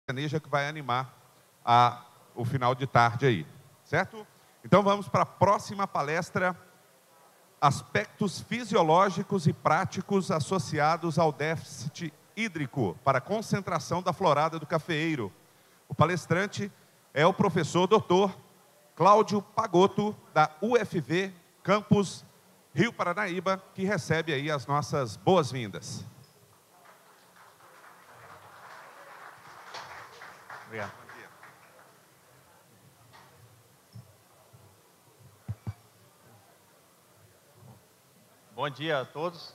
sertaneja que vai animar o final de tarde aí, certo? Então vamos para a próxima palestra, aspectos fisiológicos e práticos associados ao déficit hídrico para a concentração da florada do cafeeiro. O palestrante é o professor Dr. Cláudio Pagotto, da UFV, campus Rio Paranaíba, que recebe aí as nossas boas-vindas. Obrigado. Bom dia a todos.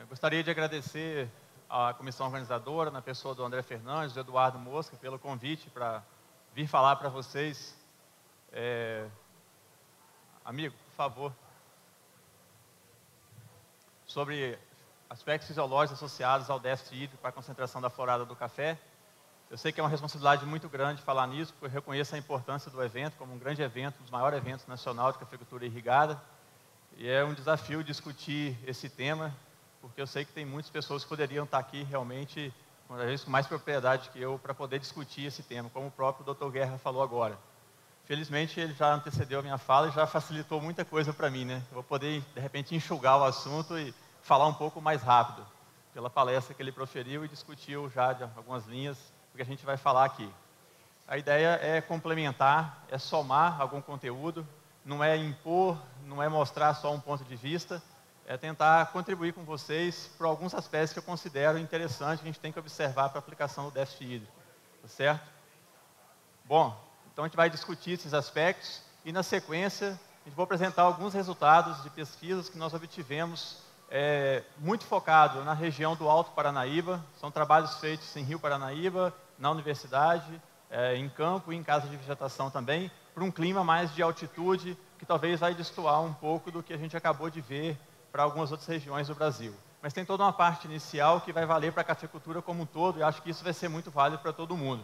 Gostaria de agradecer à comissão organizadora, na pessoa do André Fernandes, do Eduardo Mosca, pelo convite para vir falar para vocês. Amigo, por favor, sobre aspectos fisiológicos associados ao déficit hídrico para a concentração da florada do café. Eu sei que é uma responsabilidade muito grande falar nisso, porque eu reconheço a importância do evento como um grande evento, um dos maiores eventos nacionais de cafeicultura irrigada. E é um desafio discutir esse tema, porque eu sei que tem muitas pessoas que poderiam estar aqui realmente, às vezes com mais propriedade que eu, para poder discutir esse tema, como o próprio Dr. Guerra falou agora. Felizmente, ele já antecedeu a minha fala e já facilitou muita coisa para mim, né? Eu vou poder, de repente, enxugar o assunto e falar um pouco mais rápido, pela palestra que ele proferiu e discutiu já de algumas linhas, que a gente vai falar aqui. A ideia é complementar, é somar algum conteúdo, não é impor, não é mostrar só um ponto de vista, é tentar contribuir com vocês por alguns aspectos que eu considero interessantes, que a gente tem que observar para a aplicação do déficit hídrico, tá certo? Bom, então a gente vai discutir esses aspectos e na sequência a gente vai apresentar alguns resultados de pesquisas que nós obtivemos muito focado na região do Alto Paranaíba, são trabalhos feitos em Rio Paranaíba, na universidade, em campo e em casa de vegetação também, para um clima mais de altitude, que talvez vai destoar um pouco do que a gente acabou de ver para algumas outras regiões do Brasil. Mas tem toda uma parte inicial que vai valer para a cafeicultura como um todo, e acho que isso vai ser muito válido para todo mundo,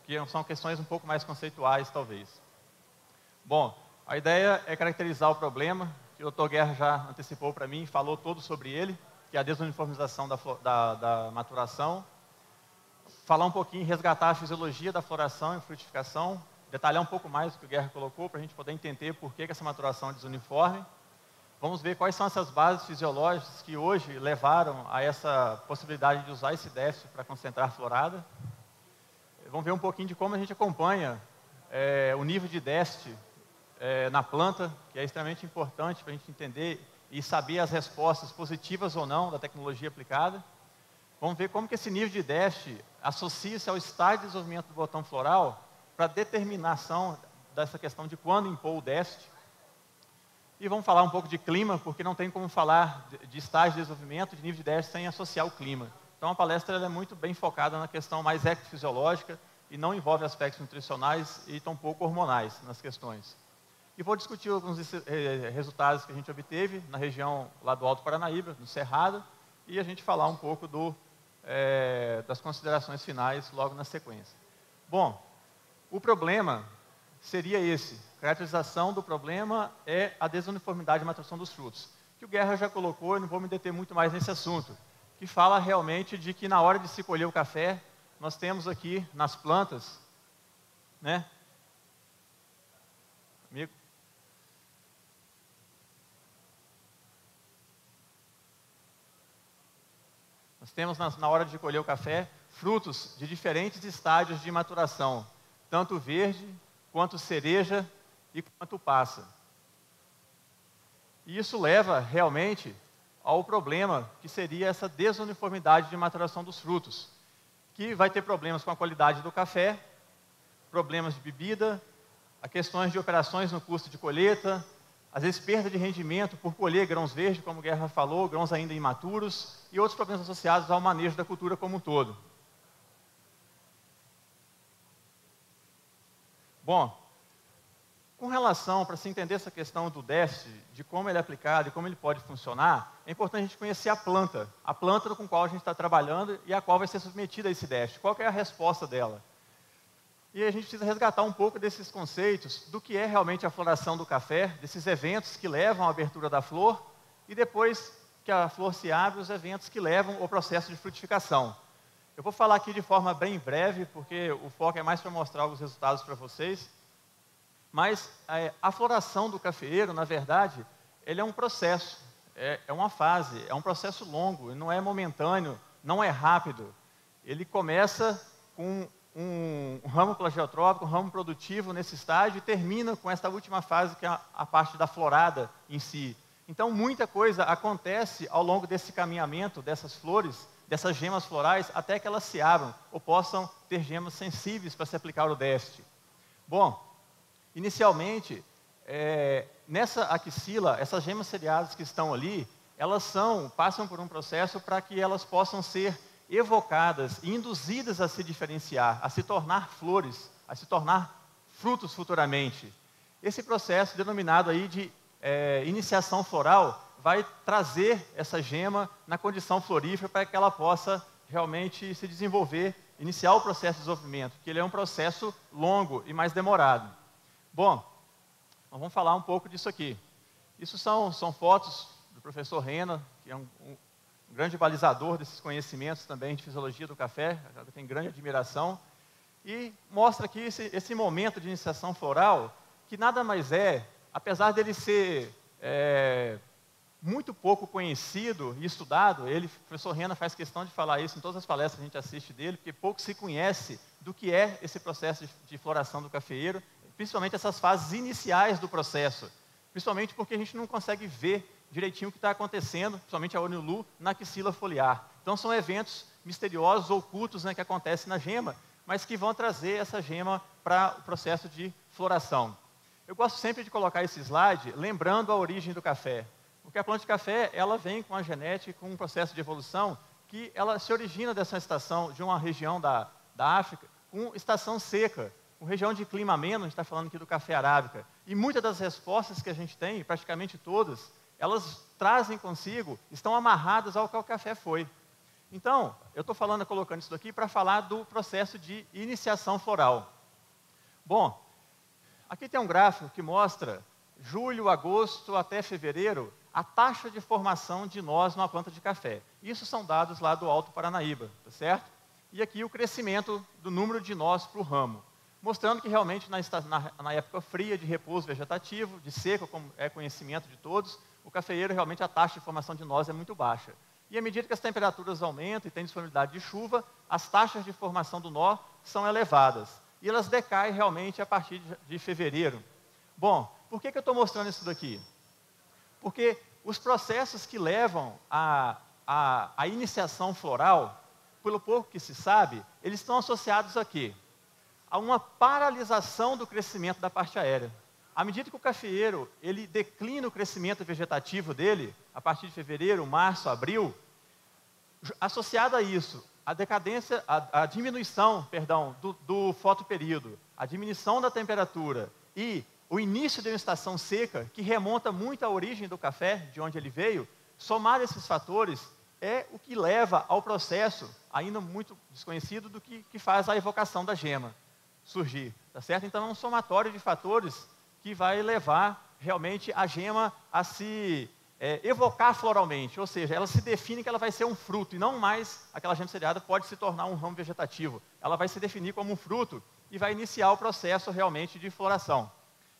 que são questões um pouco mais conceituais, talvez. Bom, a ideia é caracterizar o problema, que o Dr. Guerra já antecipou para mim, falou todo sobre ele, que é a desuniformização da maturação. Falar um pouquinho, resgatar a fisiologia da floração e frutificação, detalhar um pouco mais o que o Guerra colocou, para a gente poder entender por que essa maturação é desuniforme. Vamos ver quais são essas bases fisiológicas que hoje levaram a essa possibilidade de usar esse déficit para concentrar florada. Vamos ver um pouquinho de como a gente acompanha o nível de déficit na planta, que é extremamente importante para a gente entender e saber as respostas positivas ou não da tecnologia aplicada. Vamos ver como que esse nível de déficit associa-se ao estágio de desenvolvimento do botão floral para a determinação dessa questão de quando impor o déficit. E vamos falar um pouco de clima, porque não tem como falar de estágio de desenvolvimento, de nível de déficit, sem associar o clima. Então a palestra é muito bem focada na questão mais ecofisiológica e não envolve aspectos nutricionais e tampouco hormonais nas questões. E vou discutir alguns resultados que a gente obteve na região lá do Alto Paranaíba, no Cerrado, e a gente falar um pouco das considerações finais logo na sequência. Bom, o problema seria esse. A caracterização do problema é a desuniformidade de maturação dos frutos, que o Guerra já colocou, eu não vou me deter muito mais nesse assunto, que fala realmente de que na hora de se colher o café, nós temos aqui nas plantas, né? Amigo? Nós temos, na hora de colher o café, frutos de diferentes estágios de maturação, tanto verde, quanto cereja e quanto passa. E isso leva, realmente, ao problema que seria essa desuniformidade de maturação dos frutos, que vai ter problemas com a qualidade do café, problemas de bebida, questões de operações no custo de colheita, às vezes perda de rendimento por colher grãos verdes, como o Guerra falou, grãos ainda imaturos, e outros problemas associados ao manejo da cultura como um todo. Bom, com relação, para se entender essa questão do déficit, de como ele é aplicado e como ele pode funcionar, é importante a gente conhecer a planta com a qual a gente está trabalhando e a qual vai ser submetida a esse déficit. Qual que é a resposta dela? E a gente precisa resgatar um pouco desses conceitos do que é realmente a floração do café, desses eventos que levam à abertura da flor e depois que a flor se abre, os eventos que levam ao processo de frutificação. Eu vou falar aqui de forma bem breve, porque o foco é mais para mostrar os resultados para vocês. Mas a floração do cafeeiro, na verdade, ele é um processo, é uma fase, é um processo longo, não é momentâneo, não é rápido. Ele começa com um ramo plagiotrópico, um ramo produtivo nesse estágio e termina com esta última fase, que é a parte da florada em si. Então, muita coisa acontece ao longo desse caminhamento dessas flores, dessas gemas florais, até que elas se abram ou possam ter gemas sensíveis para se aplicar o déficit. Bom, inicialmente, nessa axila, essas gemas seriadas que estão ali, elas passam por um processo para que elas possam ser evocadas e induzidas a se diferenciar, a se tornar flores, a se tornar frutos futuramente. Esse processo, denominado aí de iniciação floral, vai trazer essa gema na condição florífera para que ela possa realmente se desenvolver, iniciar o processo de desenvolvimento, que ele é um processo longo e mais demorado. Bom, nós vamos falar um pouco disso aqui. Isso são fotos do professor Rena, que é um grande balizador desses conhecimentos também de fisiologia do café, eu tenho grande admiração, e mostra aqui esse momento de iniciação floral, que nada mais é, apesar dele ser muito pouco conhecido e estudado, o professor Rena faz questão de falar isso em todas as palestras que a gente assiste dele, porque pouco se conhece do que é esse processo de floração do cafeeiro, principalmente essas fases iniciais do processo, principalmente porque a gente não consegue ver direitinho o que está acontecendo, principalmente a olho nu, na axila foliar. Então são eventos misteriosos, ocultos, né, que acontecem na gema, mas que vão trazer essa gema para o processo de floração. Eu gosto sempre de colocar esse slide lembrando a origem do café, porque a planta de café ela vem com a genética, com um processo de evolução, que ela se origina dessa estação, de uma região da África, com estação seca, com região de clima ameno, a gente está falando aqui do café arábica. E muitas das respostas que a gente tem, praticamente todas, elas trazem consigo, estão amarradas ao que o café foi. Então, eu estou colocando isso daqui para falar do processo de iniciação floral. Bom, aqui tem um gráfico que mostra, julho, agosto até fevereiro, a taxa de formação de nós numa planta de café. Isso são dados lá do Alto Paranaíba, tá certo? E aqui o crescimento do número de nós para o ramo, mostrando que realmente na época fria, de repouso vegetativo, de seca, como é conhecimento de todos, o cafeeiro realmente a taxa de formação de nós é muito baixa. E à medida que as temperaturas aumentam e tem disponibilidade de chuva, as taxas de formação do nó são elevadas. E elas decaem realmente a partir de fevereiro. Bom, por que eu estou mostrando isso daqui? Porque os processos que levam à iniciação floral, pelo pouco que se sabe, eles estão associados a quê? A uma paralisação do crescimento da parte aérea. À medida que o cafeeiro ele declina o crescimento vegetativo dele, a partir de fevereiro, março, abril, associado a isso, a decadência, a diminuição, do fotoperíodo, a diminuição da temperatura e o início de uma estação seca, que remonta muito à origem do café, de onde ele veio, somar esses fatores é o que leva ao processo, ainda muito desconhecido, do que faz a evocação da gema surgir, tá certo? Então é um somatório de fatores que vai levar realmente a gema a se evocar floralmente, ou seja, ela se define que ela vai ser um fruto, e não mais aquela gema seriada pode se tornar um ramo vegetativo. Ela vai se definir como um fruto e vai iniciar o processo realmente de floração.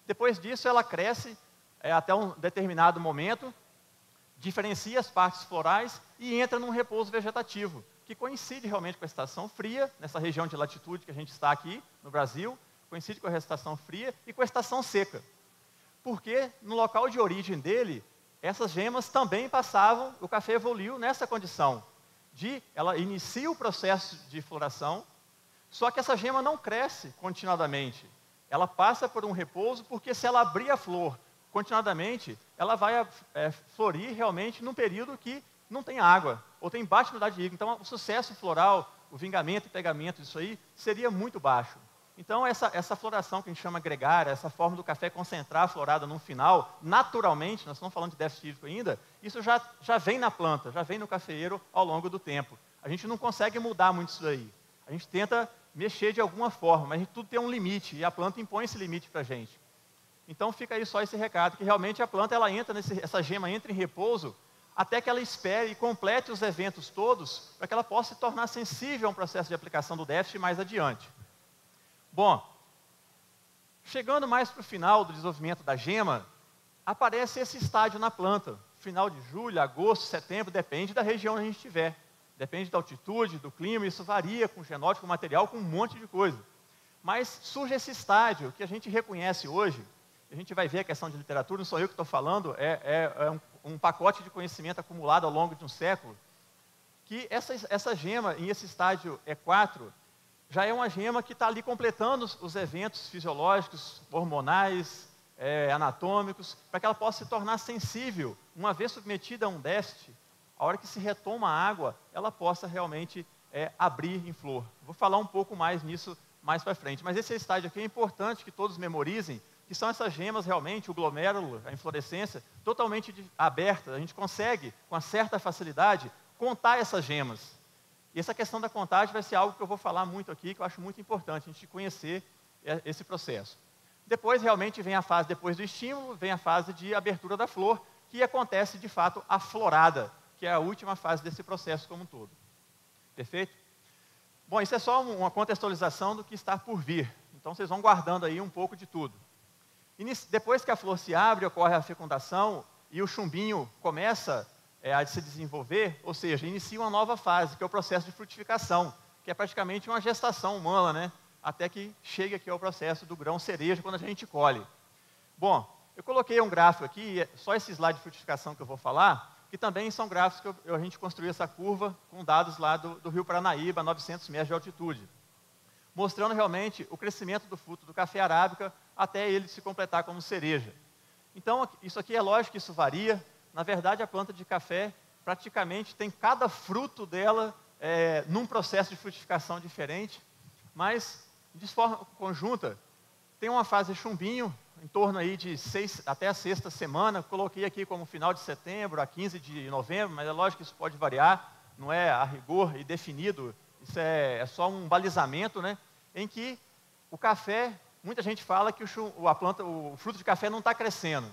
Depois disso, ela cresce até um determinado momento, diferencia as partes florais e entra num repouso vegetativo, que coincide realmente com a estação fria, nessa região de latitude que a gente está aqui no Brasil, coincide com a estação fria e com a estação seca. Porque no local de origem dele, essas gemas também passavam, o café evoluiu nessa condição, ela inicia o processo de floração, só que essa gema não cresce continuadamente. Ela passa por um repouso, porque se ela abrir a flor continuadamente, ela vai florir realmente num período que não tem água, ou tem baixa umidade hídrica. Então, o sucesso floral, o vingamento e pegamento disso aí, seria muito baixo. Então, essa floração que a gente chama gregária, essa forma do café concentrar a florada no final, naturalmente, nós estamos falando de déficit hídrico ainda, isso já vem na planta, já vem no cafeeiro ao longo do tempo. A gente não consegue mudar muito isso daí. A gente tenta mexer de alguma forma, mas tudo tem um limite, e a planta impõe esse limite para a gente. Então fica aí só esse recado, que realmente a planta, essa gema entra em repouso até que ela espere e complete os eventos todos, para que ela possa se tornar sensível a um processo de aplicação do déficit mais adiante. Bom, chegando mais para o final do desenvolvimento da gema, aparece esse estágio na planta. Final de julho, agosto, setembro, depende da região onde a gente estiver. Depende da altitude, do clima, isso varia com o genótipo, com o material, com um monte de coisa. Mas surge esse estágio que a gente reconhece hoje, a gente vai ver a questão de literatura, não sou eu que estou falando, é um pacote de conhecimento acumulado ao longo de um século, que essa gema, em esse estágio E4, já é uma gema que está ali completando os eventos fisiológicos, hormonais, anatômicos, para que ela possa se tornar sensível, uma vez submetida a um déficit, a hora que se retoma a água, ela possa realmente abrir em flor. Vou falar um pouco mais nisso mais para frente, mas esse estágio aqui é importante que todos memorizem, que são essas gemas realmente, o glomérulo, a inflorescência, totalmente aberta. A gente consegue, com uma certa facilidade, contar essas gemas. E essa questão da contagem vai ser algo que eu vou falar muito aqui, que eu acho muito importante, a gente conhecer esse processo. Depois, realmente, vem a fase, depois do estímulo, vem a fase de abertura da flor, que acontece, de fato, a florada, que é a última fase desse processo como um todo. Perfeito? Bom, isso é só uma contextualização do que está por vir. Então, vocês vão guardando aí um pouco de tudo. Depois que a flor se abre, ocorre a fecundação e o chumbinho começa a se desenvolver, ou seja, inicia uma nova fase, que é o processo de frutificação, que é praticamente uma gestação humana, né? Até que chegue aqui ao processo do grão cereja, quando a gente colhe. Bom, eu coloquei um gráfico aqui, só esse slide de frutificação que eu vou falar, que também são gráficos que a gente construiu essa curva com dados lá do Rio Paranaíba, a 900 metros de altitude, mostrando realmente o crescimento do fruto do café arábica até ele se completar como cereja. Então, isso aqui é lógico que isso varia. Na verdade, a planta de café praticamente tem cada fruto dela num processo de frutificação diferente, mas de forma conjunta, tem uma fase chumbinho, em torno aí de até a 6ª semana, coloquei aqui como final de setembro, a 15 de novembro, mas é lógico que isso pode variar, não é a rigor e definido, isso é só um balizamento, né, em que o café, muita gente fala que o fruto de café não está crescendo.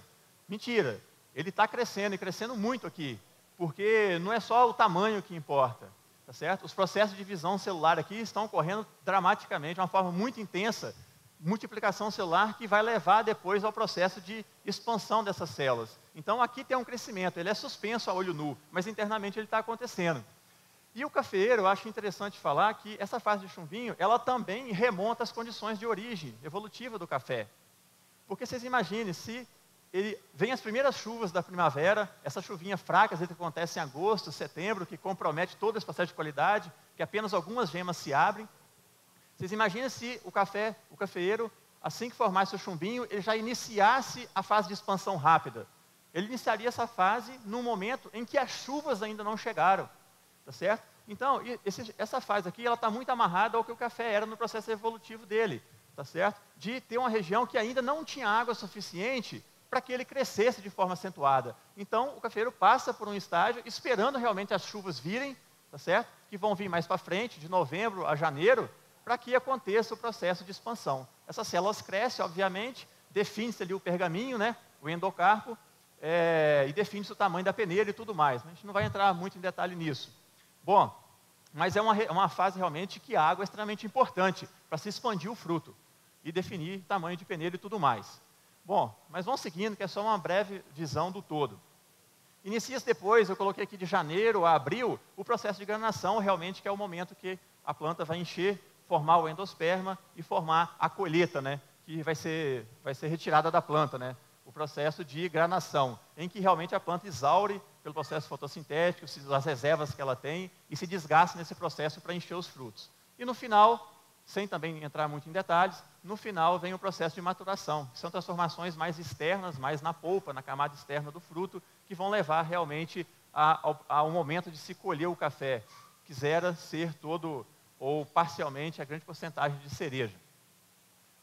Mentira, ele está crescendo e crescendo muito aqui, porque não é só o tamanho que importa, tá certo? Os processos de divisão celular aqui estão ocorrendo dramaticamente, de uma forma muito intensa, multiplicação celular que vai levar depois ao processo de expansão dessas células. Então aqui tem um crescimento, ele é suspenso a olho nu, mas internamente ele está acontecendo. E o cafeeiro, eu acho interessante falar que essa fase de chumbinho, ela também remonta às condições de origem evolutiva do café. Porque vocês imaginem, se vem as primeiras chuvas da primavera, essa chuvinha fraca, às vezes acontece em agosto, setembro, que compromete todo esse processo de qualidade, que apenas algumas gemas se abrem. Vocês imaginem se o cafeeiro, assim que formasse o chumbinho, ele já iniciasse a fase de expansão rápida. Ele iniciaria essa fase num momento em que as chuvas ainda não chegaram, tá certo? Então, essa fase aqui, ela está muito amarrada ao que o café era no processo evolutivo dele, tá certo? De ter uma região que ainda não tinha água suficiente para que ele crescesse de forma acentuada. Então, o cafeeiro passa por um estágio esperando realmente as chuvas virem, tá certo? Que vão vir mais para frente, de novembro a janeiro, para que aconteça o processo de expansão. Essas células crescem, obviamente, define-se ali o pergaminho, né, o endocarpo, e define-se o tamanho da peneira e tudo mais. A gente não vai entrar muito em detalhe nisso. Bom, mas é uma fase realmente que a água é extremamente importante para se expandir o fruto e definir tamanho de peneira e tudo mais. Bom, mas vamos seguindo, que é só uma breve visão do todo. Inicia-se depois, eu coloquei aqui de janeiro a abril, o processo de granação, realmente, que é o momento que a planta vai encher, formar o endosperma e formar a colheita, né, que vai ser retirada da planta, né, o processo de granação, em que realmente a planta exaure pelo processo fotossintético, as reservas que ela tem, e se desgasta nesse processo para encher os frutos. E no final, sem também entrar muito em detalhes, no final vem o processo de maturação, que são transformações mais externas, mais na polpa, na camada externa do fruto, que vão levar realmente ao momento de se colher o café. Quisera ser todo ou parcialmente a grande porcentagem de cereja.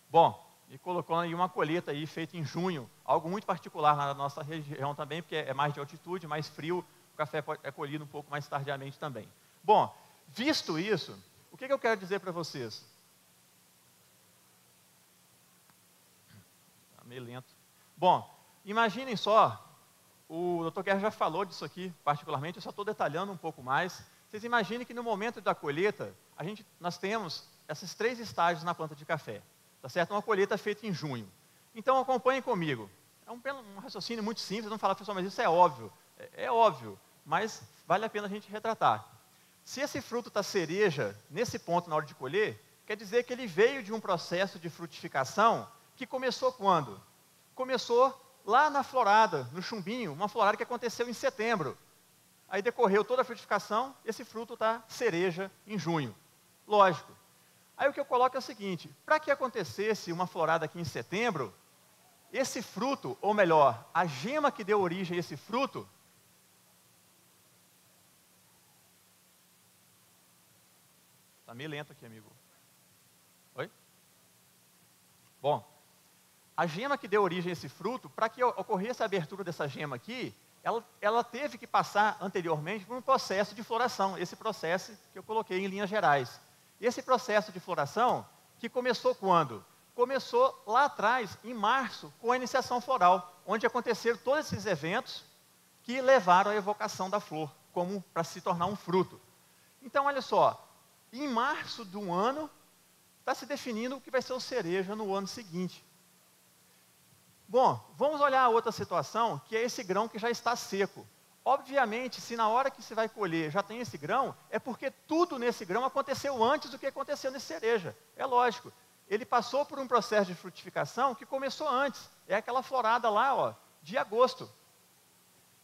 Bom, e colocou aí uma colheita aí feita em junho, algo muito particular na nossa região também, porque é mais de altitude, mais frio, o café é colhido um pouco mais tardiamente também. Bom, visto isso, o que eu quero dizer para vocês? Está meio lento. Bom, imaginem só o Dr. Guerra já falou disso aqui, particularmente, eu só estou detalhando um pouco mais. Vocês imaginem que no momento da colheita, nós temos esses 3 estágios na planta de café, tá certo? Uma colheita feita em junho. Então, acompanhem comigo. É um raciocínio muito simples, não falar, pessoal, mas isso é óbvio. É óbvio, mas vale a pena a gente retratar. Se esse fruto está cereja, nesse ponto, na hora de colher, quer dizer que ele veio de um processo de frutificação que começou quando? Começou lá na florada, no chumbinho, uma florada que aconteceu em setembro. Aí decorreu toda a frutificação, esse fruto está cereja em junho. Lógico. Aí o que eu coloco é o seguinte, para que acontecesse uma florada aqui em setembro, esse fruto, ou melhor, a gema que deu origem a esse fruto, está meio lento aqui, amigo. Oi? Bom, a gema que deu origem a esse fruto, para que ocorresse a abertura dessa gema aqui, ela teve que passar anteriormente por um processo de floração, esse processo que eu coloquei em linhas gerais. Esse processo de floração, que começou quando? Começou lá atrás, em março, com a iniciação floral, onde aconteceram todos esses eventos que levaram à evocação da flor, como para se tornar um fruto. Então, olha só, em março de um ano, está se definindo o que vai ser o cereja no ano seguinte. Bom, vamos olhar a outra situação, que é esse grão que já está seco. Obviamente, se na hora que você vai colher já tem esse grão, é porque tudo nesse grão aconteceu antes do que aconteceu nesse cereja. É lógico. Ele passou por um processo de frutificação que começou antes. É aquela florada lá, ó, de agosto.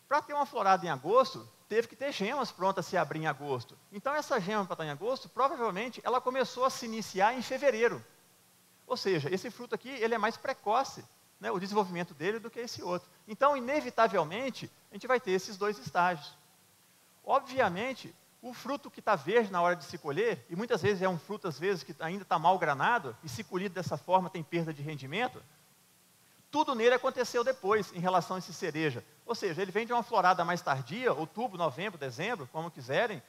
Para ter uma florada em agosto, teve que ter gemas prontas a se abrir em agosto. Então, essa gema para estar em agosto, provavelmente, ela começou a se iniciar em fevereiro. Ou seja, esse fruto aqui, ele é mais precoce, né, o desenvolvimento dele do que esse outro. Então, inevitavelmente, a gente vai ter esses 2 estágios. Obviamente, o fruto que está verde na hora de se colher, e muitas vezes é um fruto, às vezes, que ainda está mal granado, e se colhido dessa forma tem perda de rendimento, tudo nele aconteceu depois, em relação a esse cereja. Ou seja, ele vem de uma florada mais tardia, outubro, novembro, dezembro, como quiserem,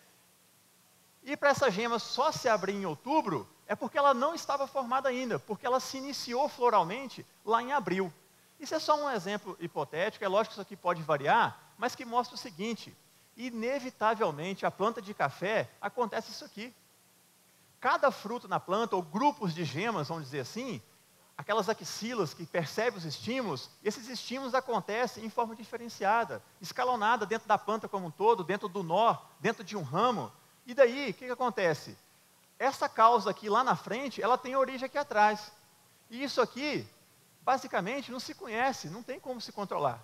e para essa gema só se abrir em outubro, é porque ela não estava formada ainda, porque ela se iniciou floralmente lá em abril. Isso é só um exemplo hipotético, é lógico que isso aqui pode variar, mas que mostra o seguinte, inevitavelmente a planta de café acontece isso aqui. Cada fruto na planta, ou grupos de gemas, vamos dizer assim, aquelas axilas que percebem os estímulos, esses estímulos acontecem em forma diferenciada, escalonada dentro da planta como um todo, dentro do nó, dentro de um ramo. E daí, o que acontece? Essa causa aqui lá na frente, ela tem origem aqui atrás. E isso aqui, basicamente, não se conhece, não tem como se controlar.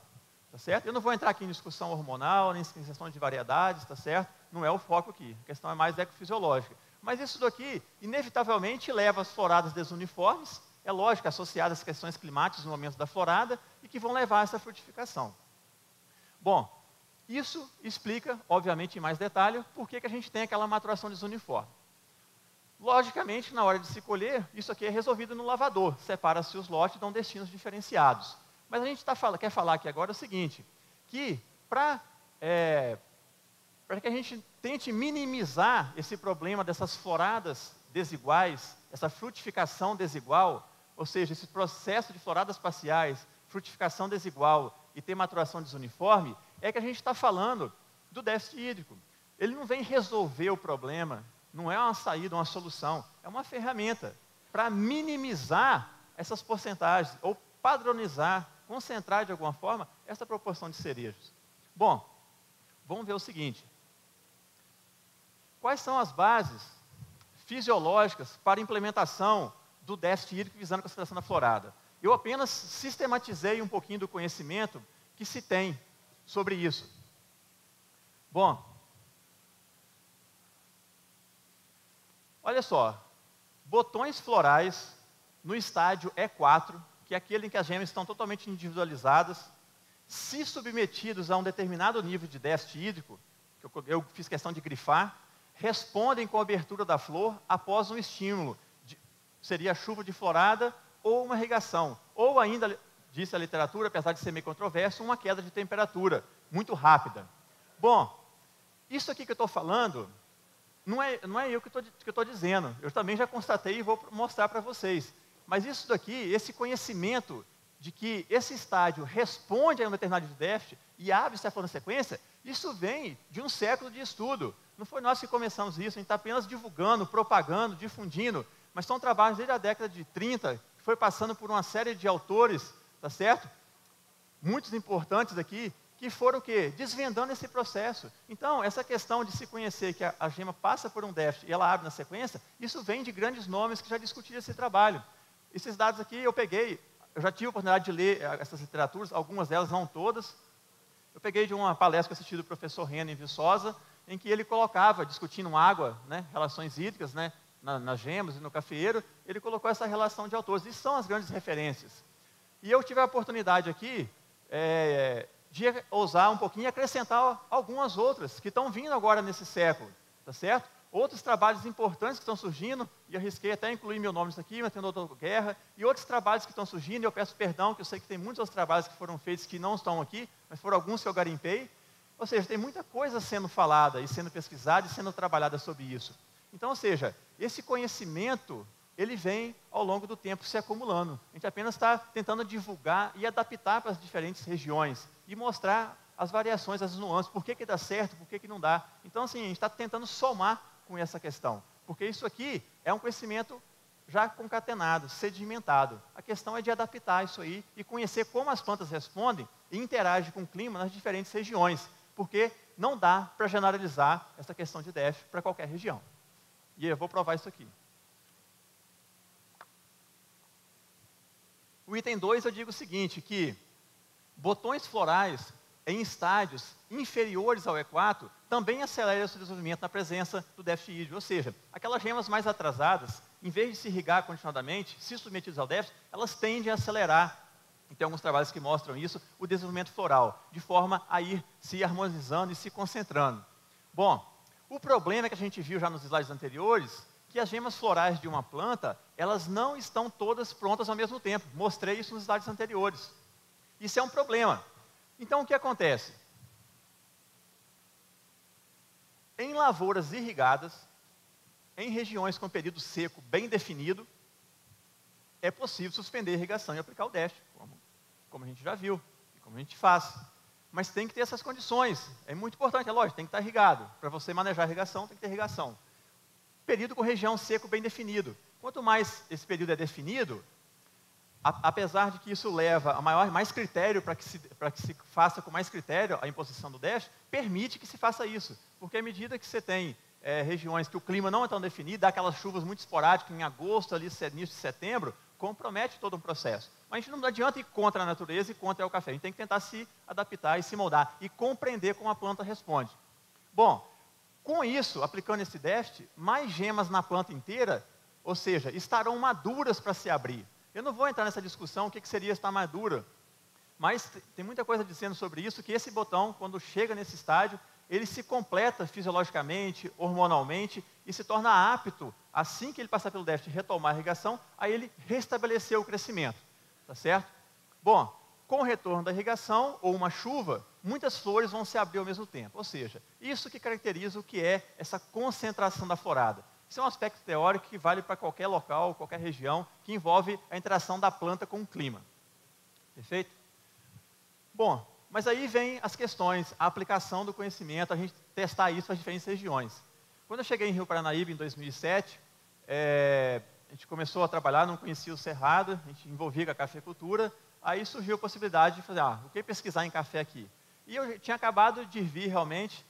Tá certo? Eu não vou entrar aqui em discussão hormonal, nem em questão de variedades, tá certo? Não é o foco aqui, a questão é mais ecofisiológica. Mas isso daqui, inevitavelmente, leva às floradas desuniformes, é lógico, associadas às questões climáticas no momento da florada, e que vão levar a essa frutificação. Bom, isso explica, obviamente, em mais detalhe, por que a gente tem aquela maturação desuniforme. Logicamente, na hora de se colher, isso aqui é resolvido no lavador, separa-se os lotes e dão destinos diferenciados. Mas a gente quer falar aqui agora o seguinte, que para que a gente tente minimizar esse problema dessas floradas desiguais, essa frutificação desigual, ou seja, esse processo de floradas parciais, frutificação desigual e ter maturação desuniforme, é que a gente está falando do déficit hídrico. Ele não vem resolver o problema, não é uma saída, uma solução, é uma ferramenta para minimizar essas porcentagens, ou padronizar, concentrar de alguma forma essa proporção de cerejos. Bom, vamos ver o seguinte. Quais são as bases fisiológicas para a implementação do déficit hídrico visando a concentração da florada? Eu apenas sistematizei um pouquinho do conhecimento que se tem sobre isso. Bom, olha só, botões florais no estádio E4, que é aquele em que as gemas estão totalmente individualizadas, se submetidos a um determinado nível de déficit hídrico, que eu fiz questão de grifar, respondem com a abertura da flor após um estímulo, seria a chuva de florada ou uma irrigação, ou ainda, disse a literatura, apesar de ser meio controverso, uma queda de temperatura muito rápida. Bom, isso aqui que eu estou falando, não é eu que estou dizendo, eu também já constatei e vou mostrar para vocês. Mas isso daqui, esse conhecimento de que esse estádio responde a um determinado déficit e abre-se a flora na sequência, isso vem de um século de estudo. Não foi nós que começamos isso, a gente está apenas divulgando, propagando, difundindo, mas são trabalhos desde a década de 30, que foi passando por uma série de autores, tá certo? Muitos importantes aqui, que foram o quê? Desvendando esse processo. Então, essa questão de se conhecer que a gema passa por um déficit e ela abre na sequência, isso vem de grandes nomes que já discutiram esse trabalho. Esses dados aqui eu peguei, eu já tive a oportunidade de ler essas literaturas, algumas delas, não todas. Eu peguei de uma palestra que eu assisti do professor Renan em Viçosa, em que ele colocava, discutindo água, né, relações hídricas, né, nas gemas e no cafeeiro, ele colocou essa relação de autores. Isso são as grandes referências. E eu tive a oportunidade aqui de ousar um pouquinho e acrescentar algumas outras que estão vindo agora nesse século, tá certo? Outros trabalhos importantes que estão surgindo, e arrisquei até incluir meu nome nisso aqui, mas tem o Dr. Guerra, e outros trabalhos que estão surgindo, e eu peço perdão, que eu sei que tem muitos outros trabalhos que foram feitos que não estão aqui, mas foram alguns que eu garimpei. Ou seja, tem muita coisa sendo falada, e sendo pesquisada, e sendo trabalhada sobre isso. Então, ou seja, esse conhecimento, ele vem ao longo do tempo se acumulando. A gente apenas está tentando divulgar e adaptar para as diferentes regiões, e mostrar as variações, as nuances, por que dá certo, por que não dá. Então, assim, a gente está tentando somar com essa questão, porque isso aqui é um conhecimento já concatenado, sedimentado. A questão é de adaptar isso aí e conhecer como as plantas respondem e interagem com o clima nas diferentes regiões, porque não dá para generalizar essa questão de déficit para qualquer região. E eu vou provar isso aqui. O item 2 eu digo o seguinte, que botões florais em estádios inferiores ao E4 também aceleram o seu desenvolvimento na presença do déficit hídrico. Ou seja, aquelas gemas mais atrasadas, em vez de se irrigar continuadamente, se submetidas ao déficit, elas tendem a acelerar. E tem alguns trabalhos que mostram isso, o desenvolvimento floral, de forma a ir se harmonizando e se concentrando. Bom, o problema que a gente viu já nos slides anteriores, que as gemas florais de uma planta, elas não estão todas prontas ao mesmo tempo. Mostrei isso nos slides anteriores. Isso é um problema. Então, o que acontece? Em lavouras irrigadas, em regiões com período seco bem definido, é possível suspender a irrigação e aplicar o déficit, como a gente já viu, e como a gente faz. Mas tem que ter essas condições. É muito importante, é lógico, tem que estar irrigado. Para você manejar a irrigação, tem que ter irrigação. Período com região seco bem definido. Quanto mais esse período é definido, apesar de que isso leva a mais critério para que se faça com mais critério a imposição do déficit, permite que se faça isso. Porque à medida que você tem regiões que o clima não é tão definido, dá aquelas chuvas muito esporádicas em agosto, ali, início de setembro, compromete todo um processo. Mas a gente não adianta ir contra a natureza e contra o café. A gente tem que tentar se adaptar e se moldar e compreender como a planta responde. Bom, com isso, aplicando esse déficit, mais gemas na planta inteira, ou seja, estarão maduras para se abrir. Eu não vou entrar nessa discussão, o que seria estar madura, mas tem muita coisa dizendo sobre isso, que esse botão, quando chega nesse estágio, ele se completa fisiologicamente, hormonalmente, e se torna apto, assim que ele passar pelo déficit e retomar a irrigação, a ele restabelecer o crescimento, tá certo? Bom, com o retorno da irrigação, ou uma chuva, muitas flores vão se abrir ao mesmo tempo, ou seja, isso que caracteriza o que é essa concentração da florada. Isso é um aspecto teórico que vale para qualquer local, qualquer região, que envolve a interação da planta com o clima. Perfeito? Bom, mas aí vem as questões, a aplicação do conhecimento, a gente testar isso para as diferentes regiões. Quando eu cheguei em Rio Paranaíba, em 2007, a gente começou a trabalhar, não conhecia o cerrado, a gente envolvia com a cafeicultura, aí surgiu a possibilidade de fazer, o que pesquisar em café aqui? E eu tinha acabado de vir realmente,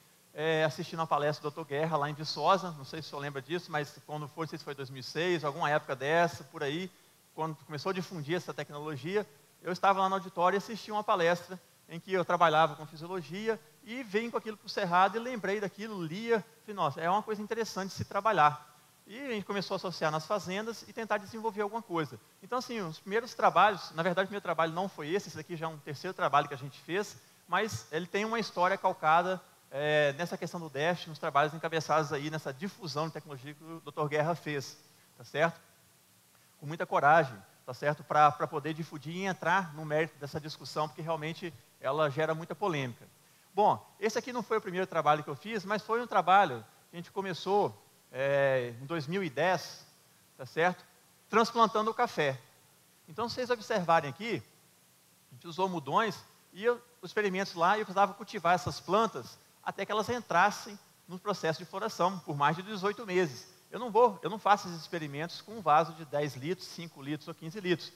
assistindo uma palestra do Dr. Guerra lá em Viçosa, não sei se o senhor lembra disso, mas quando foi, não sei se foi 2006, alguma época dessa, por aí, quando começou a difundir essa tecnologia, eu estava lá no auditório e assisti uma palestra em que eu trabalhava com fisiologia e vim com aquilo para o cerrado e lembrei daquilo, lia, falei, nossa, é uma coisa interessante de se trabalhar. E a gente começou a associar nas fazendas e tentar desenvolver alguma coisa. Então, assim, os primeiros trabalhos, na verdade, o meu trabalho não foi esse aqui já é um terceiro trabalho que a gente fez, mas ele tem uma história calcada nessa questão do déficit, nos trabalhos encabeçados aí, nessa difusão de tecnologia que o Dr. Guerra fez, tá certo? Com muita coragem, tá certo? Para poder difundir e entrar no mérito dessa discussão, porque realmente ela gera muita polêmica. Bom, esse aqui não foi o primeiro trabalho que eu fiz, mas foi um trabalho que a gente começou em 2010, tá certo? Transplantando o café. Então, se vocês observarem aqui, A gente usou mudões e os experimentos lá, eu precisava cultivar essas plantas até que elas entrassem no processo de floração, por mais de 18 meses. Eu não faço esses experimentos com um vaso de 10 litros, 5 litros ou 15 litros.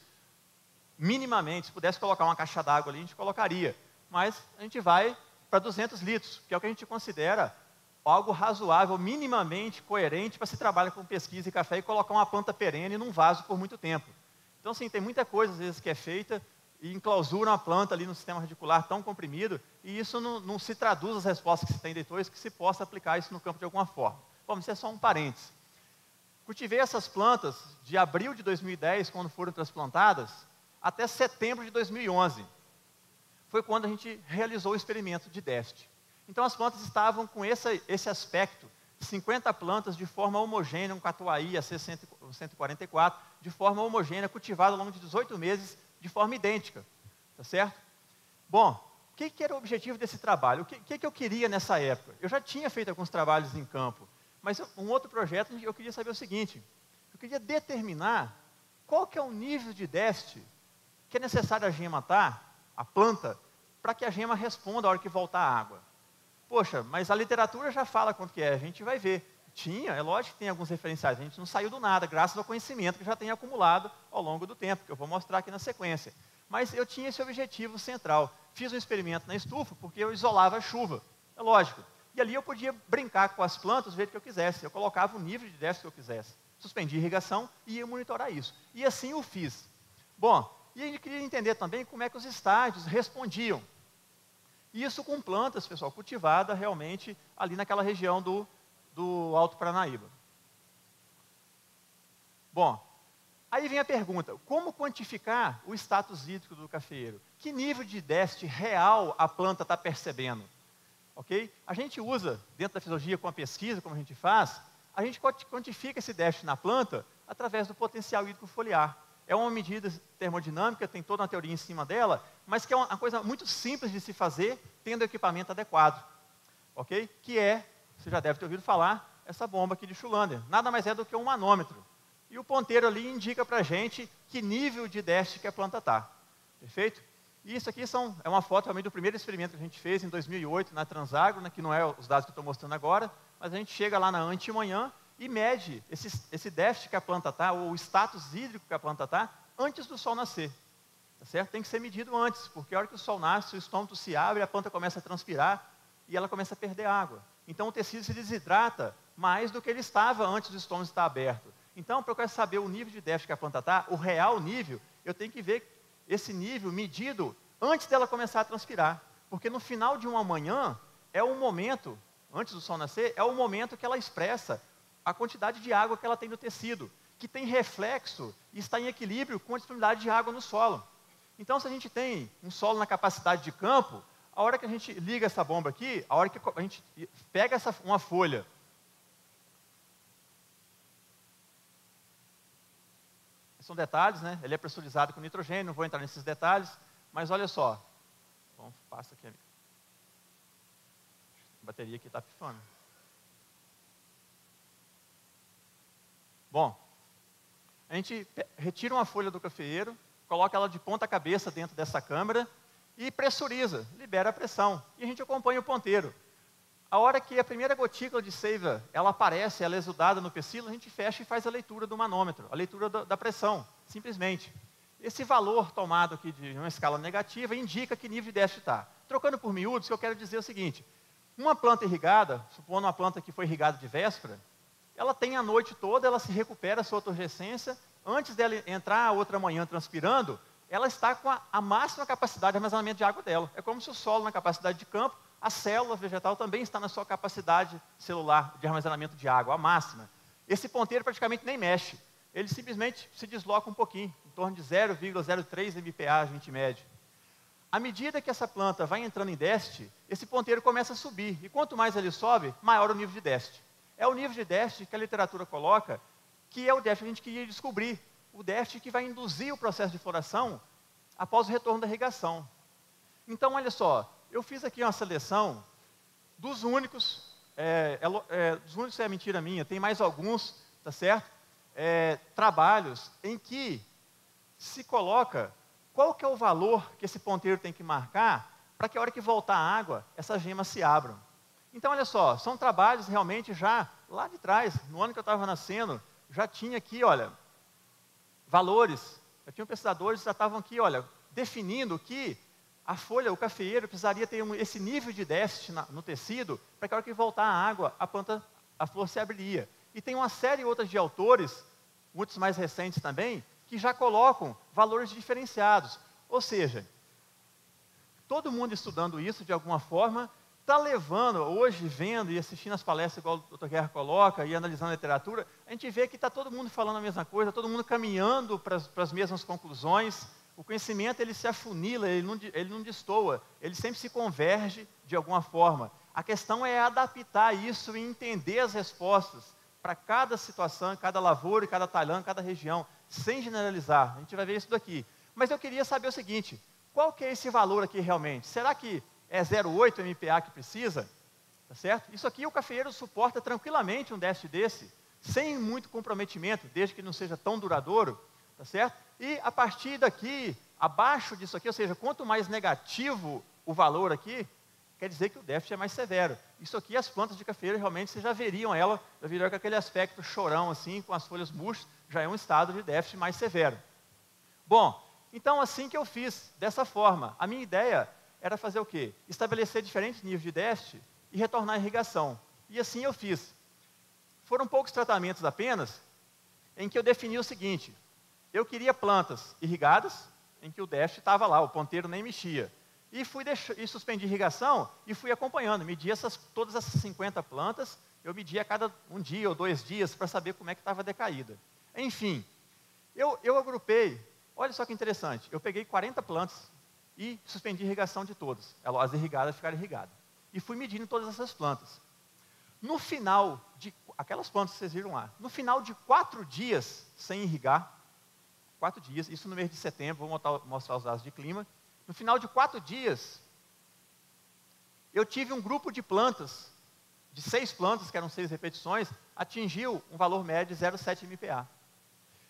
Minimamente, se pudesse colocar uma caixa d'água ali, a gente colocaria. Mas a gente vai para 200 litros, que é o que a gente considera algo razoável, minimamente coerente para se trabalhar com pesquisa e café e colocar uma planta perene num vaso por muito tempo. Então, assim, tem muita coisa, às vezes, que é feita e enclausura uma planta ali no sistema radicular tão comprimido, e isso não se traduz as respostas que se tem depois, que se possa aplicar isso no campo de alguma forma. Bom, isso é só um parênteses. Cultivei essas plantas de abril de 2010, quando foram transplantadas, até setembro de 2011. Foi quando a gente realizou o experimento de déficit. Então as plantas estavam com esse aspecto, 50 plantas de forma homogênea, um catuai AC144, de forma homogênea, cultivada ao longo de 18 meses, de forma idêntica. Tá certo? Bom, o que era o objetivo desse trabalho? O que eu queria nessa época? Eu já tinha feito alguns trabalhos em campo, mas um outro projeto, eu queria saber o seguinte: eu queria determinar qual que é o nível de déficit que é necessário a gema estar, a planta, para que a gema responda a hora que voltar a água. Poxa, mas a literatura já fala quanto que é, a gente vai ver. É lógico que tem alguns referenciais, a gente não saiu do nada, graças ao conhecimento que já tem acumulado ao longo do tempo, que eu vou mostrar aqui na sequência. Mas eu tinha esse objetivo central. Fiz um experimento na estufa, porque eu isolava a chuva, é lógico. E ali eu podia brincar com as plantas do jeito que eu quisesse, eu colocava o nível de déficit que eu quisesse. Suspendi a irrigação e ia monitorar isso. E assim eu fiz. Bom, e a gente queria entender também como é que os estádios respondiam. Isso com plantas, pessoal, cultivadas realmente ali naquela região do Alto Paranaíba. Bom, aí vem a pergunta: como quantificar o status hídrico do cafeeiro? Que nível de déficit real a planta está percebendo? Ok? A gente usa, dentro da fisiologia, com a pesquisa, como a gente faz, a gente quantifica esse déficit na planta através do potencial hídrico foliar. É uma medida termodinâmica, tem toda uma teoria em cima dela, mas que é uma coisa muito simples de se fazer, tendo o equipamento adequado. Ok? Que é, você já deve ter ouvido falar, essa bomba aqui de Schulander. Nada mais é do que um manômetro. E o ponteiro ali indica para a gente que nível de déficit que a planta está. Perfeito? E isso aqui é uma foto também do primeiro experimento que a gente fez em 2008 na Transagro, né, que não é os dados que eu estou mostrando agora, mas a gente chega lá na antemanhã e mede esse déficit que a planta está, ou o status hídrico que a planta está, antes do sol nascer. Tá certo? Tem que ser medido antes, porque a hora que o sol nasce, o estômago se abre, a planta começa a transpirar e ela começa a perder água. Então o tecido se desidrata mais do que ele estava antes do estômago estar aberto. Então, para eu quero saber o nível de déficit que a planta está, o real nível, eu tenho que ver esse nível medido antes dela começar a transpirar. Porque no final de uma manhã, é o momento, antes do sol nascer, é o momento que ela expressa a quantidade de água que ela tem no tecido, que tem reflexo e está em equilíbrio com a disponibilidade de água no solo. Então, se a gente tem um solo na capacidade de campo, a hora que a gente liga essa bomba aqui, a hora que a gente pega uma folha, são detalhes, né? Ele é pressurizado com nitrogênio, não vou entrar nesses detalhes, mas olha só. Bom, passa aqui. A bateria aqui está pifando. Bom, a gente retira uma folha do cafeeiro, coloca ela de ponta cabeça dentro dessa câmara e pressuriza, libera a pressão. E a gente acompanha o ponteiro. A hora que a primeira gotícula de seiva, ela aparece, ela é exudada no pecíolo, a gente fecha e faz a leitura do manômetro, a leitura da pressão, simplesmente. Esse valor tomado aqui de uma escala negativa indica que nível de déficit está. Trocando por miúdos, eu quero dizer o seguinte: uma planta irrigada, supondo uma planta que foi irrigada de véspera, ela tem a noite toda, ela se recupera a sua turgescência, antes dela entrar a outra manhã transpirando, ela está com a máxima capacidade de armazenamento de água dela. É como se o solo, na capacidade de campo, a célula vegetal também está na sua capacidade celular de armazenamento de água, a máxima. Esse ponteiro praticamente nem mexe, ele simplesmente se desloca um pouquinho, em torno de 0,03 MPa a gente mede. À medida que essa planta vai entrando em déficit, esse ponteiro começa a subir, e quanto mais ele sobe, maior o nível de déficit. É o nível de déficit que a literatura coloca, que é o déficit que a gente queria descobrir, o déficit que vai induzir o processo de floração após o retorno da irrigação. Então, olha só, eu fiz aqui uma seleção dos únicos, dos únicos é mentira minha, tem mais alguns, tá certo? Trabalhos em que se coloca qual que é o valor que esse ponteiro tem que marcar para que a hora que voltar a água, essas gemas se abram. Então, olha só, são trabalhos realmente já lá de trás, no ano que eu estava nascendo, já tinha aqui, olha, valores, já tinham pesquisadores que já estavam aqui, olha, definindo que a folha, o cafeeiro, precisaria ter esse nível de déficit no tecido para que a hora que voltar a água, a flor se abriria. E tem uma série outra de autores, muitos mais recentes também, que já colocam valores diferenciados. Ou seja, todo mundo estudando isso de alguma forma, está levando, hoje vendo e assistindo as palestras, igual o Dr. Guerra coloca, e analisando a literatura, a gente vê que está todo mundo falando a mesma coisa, todo mundo caminhando para as mesmas conclusões. O conhecimento, ele se afunila, ele não destoa, ele sempre se converge de alguma forma. A questão é adaptar isso e entender as respostas para cada situação, cada lavoura, cada talhão, cada região, sem generalizar. A gente vai ver isso daqui. Mas eu queria saber o seguinte, qual que é esse valor aqui realmente? Será que é 0,8 MPa que precisa? Tá certo? Isso aqui o cafeeiro suporta tranquilamente um déficit desse, sem muito comprometimento, desde que não seja tão duradouro, tá certo? E a partir daqui, abaixo disso aqui, ou seja, quanto mais negativo o valor aqui, quer dizer que o déficit é mais severo. Isso aqui, as plantas de cafeeiro, realmente, vocês já veriam ela, já veriam com aquele aspecto chorão, assim, com as folhas murchas, já é um estado de déficit mais severo. Bom, então assim que eu fiz, dessa forma, a minha ideia era fazer o quê? Estabelecer diferentes níveis de déficit e retornar a irrigação. E assim eu fiz. Foram poucos tratamentos apenas, em que eu defini o seguinte, eu queria plantas irrigadas, em que o déficit estava lá, o ponteiro nem mexia. E suspendi a irrigação e fui acompanhando, medi todas essas 50 plantas, eu media a cada um dia ou 2 dias para saber como é que estava decaída. Enfim, eu agrupei, olha só que interessante, eu peguei 40 plantas e suspendi a irrigação de todas, as irrigadas ficaram irrigadas. E fui medindo todas essas plantas. No final aquelas plantas que vocês viram lá, no final de 4 dias sem irrigar, 4 dias, isso no mês de setembro, vou mostrar os dados de clima. No final de 4 dias, eu tive um grupo de plantas, de 6 plantas, que eram 6 repetições, atingiu um valor médio de 0,7 MPa.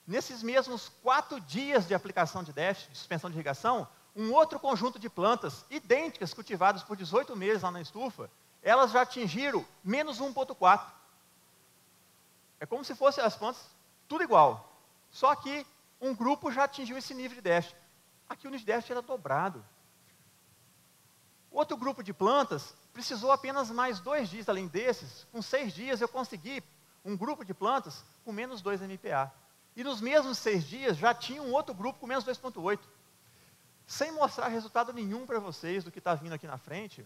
Nesses mesmos 4 dias de aplicação de déficit, de suspensão de irrigação, um outro conjunto de plantas, idênticas, cultivadas por 18 meses lá na estufa, elas já atingiram menos 1,4. É como se fossem as plantas tudo igual, só que um grupo já atingiu esse nível de déficit. Aqui o nível de déficit era dobrado. Outro grupo de plantas precisou apenas mais 2 dias, além desses, com 6 dias eu consegui um grupo de plantas com menos 2 MPa. E nos mesmos 6 dias já tinha um outro grupo com menos 2,8. Sem mostrar resultado nenhum para vocês do que está vindo aqui na frente,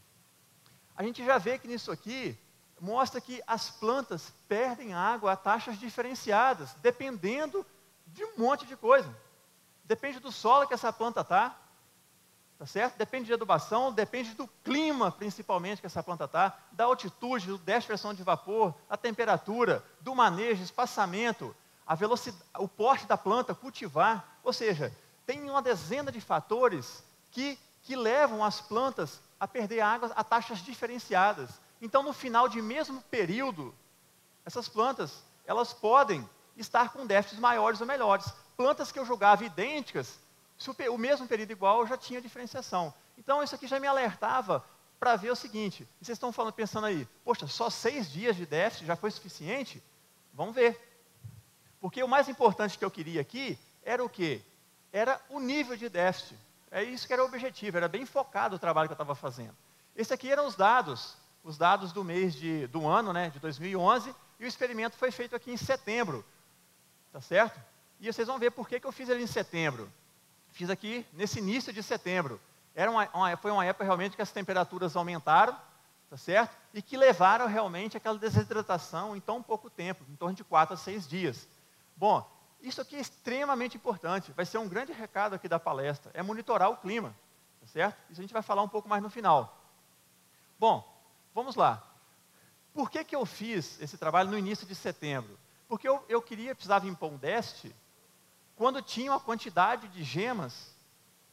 a gente já vê que nisso aqui mostra que as plantas perdem água a taxas diferenciadas, dependendo de um monte de coisa. Depende do solo que essa planta está, tá certo? Depende de adubação, depende do clima, principalmente, que essa planta está, da altitude, do déficit de pressão de vapor, da temperatura, do manejo, espaçamento, a velocidade, o porte da planta, cultivar. Ou seja, tem uma dezena de fatores que levam as plantas a perder água a taxas diferenciadas. Então, no final de mesmo período, essas plantas, elas podem estar com déficits maiores ou melhores. Plantas que eu julgava idênticas, se o mesmo período igual, já tinha diferenciação. Então, isso aqui já me alertava para ver o seguinte, e vocês estão pensando aí, poxa, só 6 dias de déficit já foi suficiente? Vamos ver. Porque o mais importante que eu queria aqui era o quê? Era o nível de déficit. É isso que era o objetivo, era bem focado o trabalho que eu estava fazendo. Esse aqui eram os dados do mês do ano, né, de 2011, e o experimento foi feito aqui em setembro. Tá certo? E vocês vão ver por que eu fiz ele em setembro. Fiz aqui nesse início de setembro. Foi uma época realmente que as temperaturas aumentaram, tá certo? E que levaram realmente àquela desidratação em tão pouco tempo, em torno de 4 a 6 dias. Bom, isso aqui é extremamente importante, vai ser um grande recado aqui da palestra, é monitorar o clima, tá certo? Isso a gente vai falar um pouco mais no final. Bom, vamos lá. Por que eu fiz esse trabalho no início de setembro? Porque eu precisava impor um déficit quando tinha uma quantidade de gemas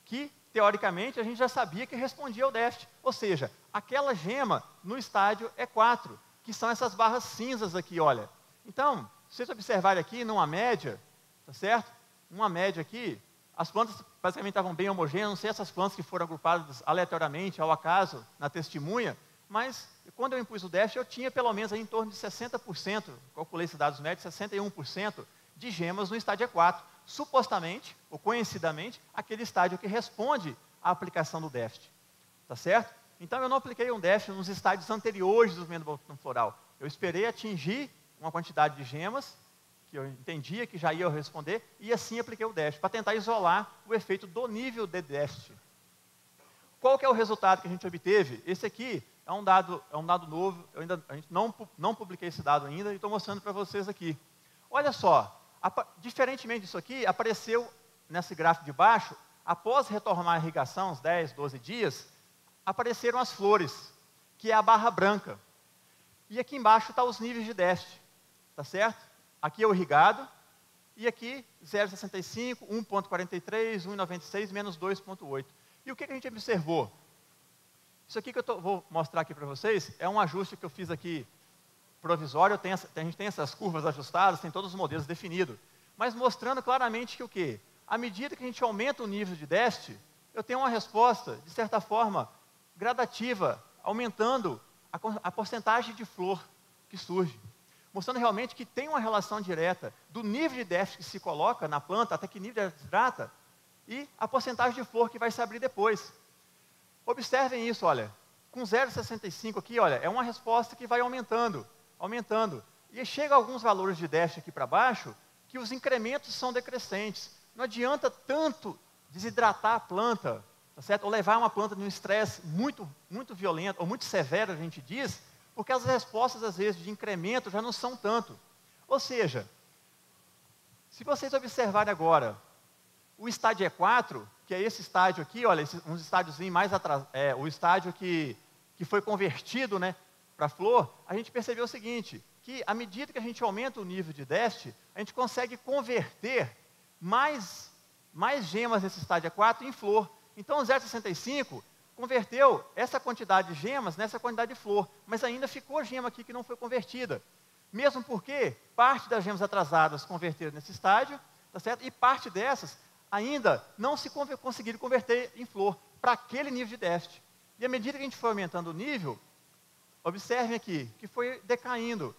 que, teoricamente, a gente já sabia que respondia ao déficit. Ou seja, aquela gema no estádio E4, que são essas barras cinzas aqui, olha. Então, se vocês observarem aqui, numa média, tá certo? Uma média aqui, as plantas basicamente estavam bem homogêneas, não sei essas plantas que foram agrupadas aleatoriamente, ao acaso, na testemunha, mas quando eu impus o déficit, eu tinha pelo menos aí em torno de 60%, calculei esses dados médios, 61% de gemas no estádio E4, supostamente, ou conhecidamente, aquele estádio que responde à aplicação do déficit, tá certo? Então eu não apliquei um déficit nos estádios anteriores do desenvolvimento do botão floral, eu esperei atingir uma quantidade de gemas, que eu entendia que já ia responder, e assim apliquei o déficit, para tentar isolar o efeito do nível de déficit. Qual que é o resultado que a gente obteve? Esse aqui é um dado novo, a gente não publiquei esse dado ainda, e estou mostrando para vocês aqui. Olha só, diferentemente disso aqui, apareceu nesse gráfico de baixo, após retomar a irrigação, uns 10, 12 dias, apareceram as flores, que é a barra branca. E aqui embaixo está os níveis de déficit, tá certo? Aqui é o irrigado, e aqui 0,65, 1,43, 1,96, menos 2,8. E o que a gente observou? Isso aqui que eu vou mostrar aqui para vocês, é um ajuste que eu fiz aqui provisório, a gente tem essas curvas ajustadas, tem todos os modelos definidos, mas mostrando claramente que o quê? À medida que a gente aumenta o nível de déficit, eu tenho uma resposta, de certa forma, gradativa, aumentando a porcentagem de flor que surge, mostrando realmente que tem uma relação direta do nível de déficit que se coloca na planta, até que nível ela desidrata, e a porcentagem de flor que vai se abrir depois. Observem isso, olha, com 0,65 aqui, olha, é uma resposta que vai aumentando, aumentando. E chega a alguns valores de déficit aqui para baixo, que os incrementos são decrescentes. Não adianta tanto desidratar a planta, tá certo? Ou levar uma planta num estresse muito violento, ou muito severo, a gente diz, porque as respostas, às vezes, de incremento já não são tanto. Ou seja, se vocês observarem agora, o estádio E4, que é esse estádio aqui, olha, um estádiozinho mais atrás, o estádio que foi convertido, né, para flor, a gente percebeu o seguinte, que à medida que a gente aumenta o nível de déficit, a gente consegue converter mais gemas nesse estádio E4 em flor. Então, o 0,65 converteu essa quantidade de gemas nessa quantidade de flor, mas ainda ficou gema aqui que não foi convertida. Mesmo porque parte das gemas atrasadas converteram nesse estágio, tá certo? E parte dessas ainda não se conseguiram converter em flor, para aquele nível de déficit. E à medida que a gente foi aumentando o nível, observem aqui, que foi decaindo.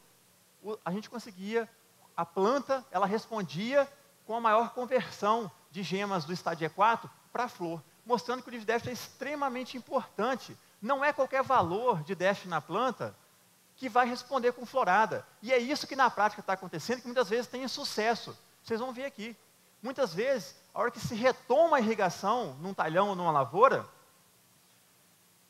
A gente conseguia, a planta, ela respondia com a maior conversão de gemas do estádio E4 para a flor, mostrando que o nível de déficit é extremamente importante. Não é qualquer valor de déficit na planta que vai responder com florada. E é isso que na prática está acontecendo, que muitas vezes tem insucesso. Vocês vão ver aqui. Muitas vezes, a hora que se retoma a irrigação num talhão ou numa lavoura,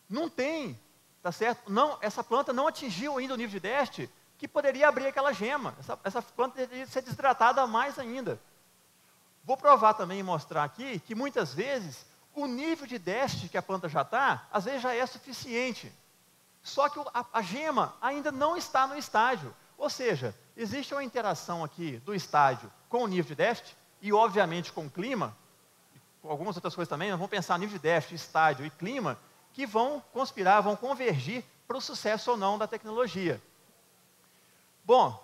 não tem, tá certo? Não, essa planta não atingiu ainda o nível de déficit que poderia abrir aquela gema. Essa planta deveria ser desidratada mais ainda. Vou provar também e mostrar aqui que muitas vezes o nível de déficit que a planta já está, às vezes já é suficiente. Só que a gema ainda não está no estágio. Ou seja, existe uma interação aqui do estágio com o nível de déficit, e obviamente com o clima, com algumas outras coisas também, nós vamos pensar nível de déficit, estágio e clima, que vão conspirar, vão convergir para o sucesso ou não da tecnologia. Bom,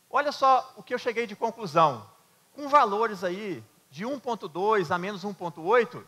olha só o que eu cheguei de conclusão. Com valores aí de 1,2 a menos 1,8,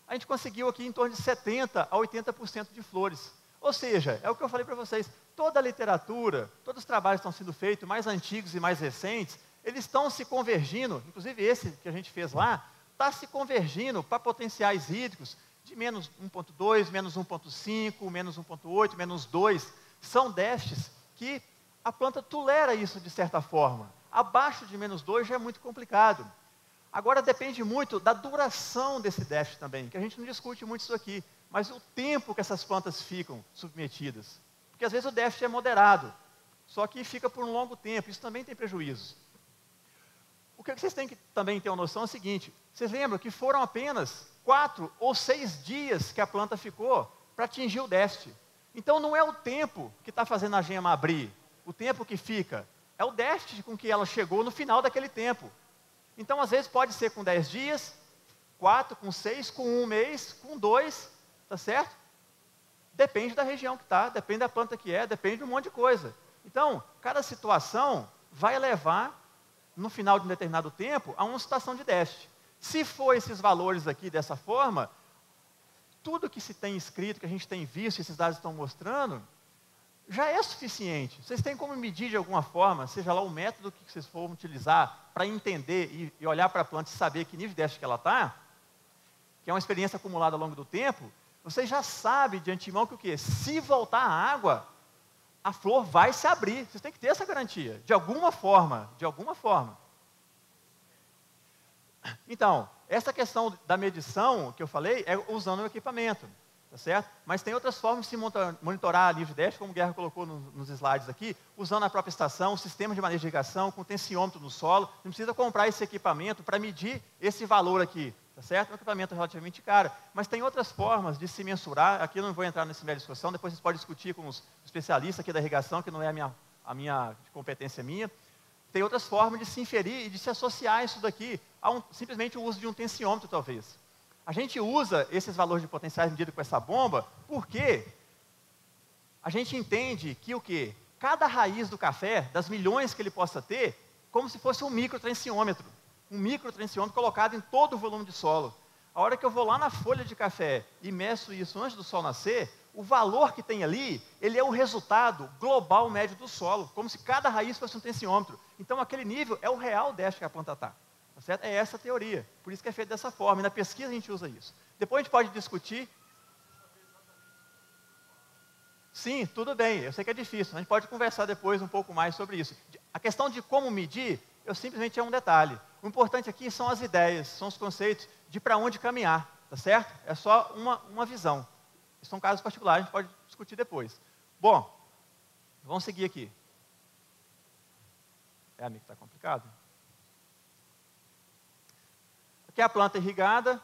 a gente conseguiu aqui em torno de 70% a 80% de flores. Ou seja, é o que eu falei para vocês, toda a literatura, todos os trabalhos que estão sendo feitos, mais antigos e mais recentes, eles estão se convergindo, inclusive esse que a gente fez lá, está se convergindo para potenciais hídricos de menos 1,2, menos 1,5, menos 1,8, menos 2. São déficits que a planta tolera isso de certa forma. Abaixo de menos 2 já é muito complicado. Agora depende muito da duração desse déficit também, que a gente não discute muito isso aqui, mas o tempo que essas plantas ficam submetidas. Porque às vezes o déficit é moderado, só que fica por um longo tempo, isso também tem prejuízos. O que vocês têm que também ter uma noção é o seguinte, vocês lembram que foram apenas 4 ou 6 dias que a planta ficou para atingir o déficit. Então não é o tempo que está fazendo a gema abrir, o tempo que fica, é o déficit com que ela chegou no final daquele tempo. Então às vezes pode ser com 10 dias, 4, com 6, com 1 mês, com 2, tá certo? Depende da região que está, depende da planta que é, depende de um monte de coisa. Então, cada situação vai levar, no final de um determinado tempo, a uma situação de déficit. Se for esses valores aqui dessa forma, tudo que se tem escrito, que a gente tem visto, esses dados estão mostrando, já é suficiente. Vocês têm como medir de alguma forma, seja lá o método que vocês forem utilizar para entender e olhar para a planta e saber que nível de déficit que ela está, que é uma experiência acumulada ao longo do tempo, vocês já sabem de antemão que o quê? Se voltar a água, a flor vai se abrir. Vocês têm que ter essa garantia, de alguma forma, de alguma forma. Então, essa questão da medição que eu falei é usando o equipamento, tá certo? Mas tem outras formas de se monitorar nível de déficit, como o Guerra colocou nos slides aqui, usando a própria estação, sistema de manejo de irrigação, com tensiômetro no solo. Não precisa comprar esse equipamento para medir esse valor aqui, tá certo? É um equipamento relativamente caro, mas tem outras formas de se mensurar. Aqui eu não vou entrar nessa minha discussão, depois vocês podem discutir com os especialistas aqui da irrigação, que não é a minha competência minha. Tem outras formas de se inferir e de se associar isso daqui a simplesmente o uso de um tensiômetro, talvez. A gente usa esses valores de potenciais medidos com essa bomba porque a gente entende que o quê? Cada raiz do café, das milhões que ele possa ter, como se fosse um microtrensiômetro. Um microtrensiômetro colocado em todo o volume de solo. A hora que eu vou lá na folha de café e meço isso antes do sol nascer, o valor que tem ali, ele é o resultado global médio do solo, como se cada raiz fosse um tensiômetro. Então, aquele nível é o real déficit que a planta está. Tá certo? É essa a teoria. Por isso que é feito dessa forma. E na pesquisa a gente usa isso. Depois a gente pode discutir. Sim, tudo bem. Eu sei que é difícil. A gente pode conversar depois um pouco mais sobre isso. A questão de como medir, eu simplesmente é um detalhe. O importante aqui são as ideias, são os conceitos de para onde caminhar. Tá certo? É só uma visão. São casos particulares, a gente pode discutir depois. Bom, vamos seguir aqui. É, amigo, está complicado? Aqui é a planta irrigada,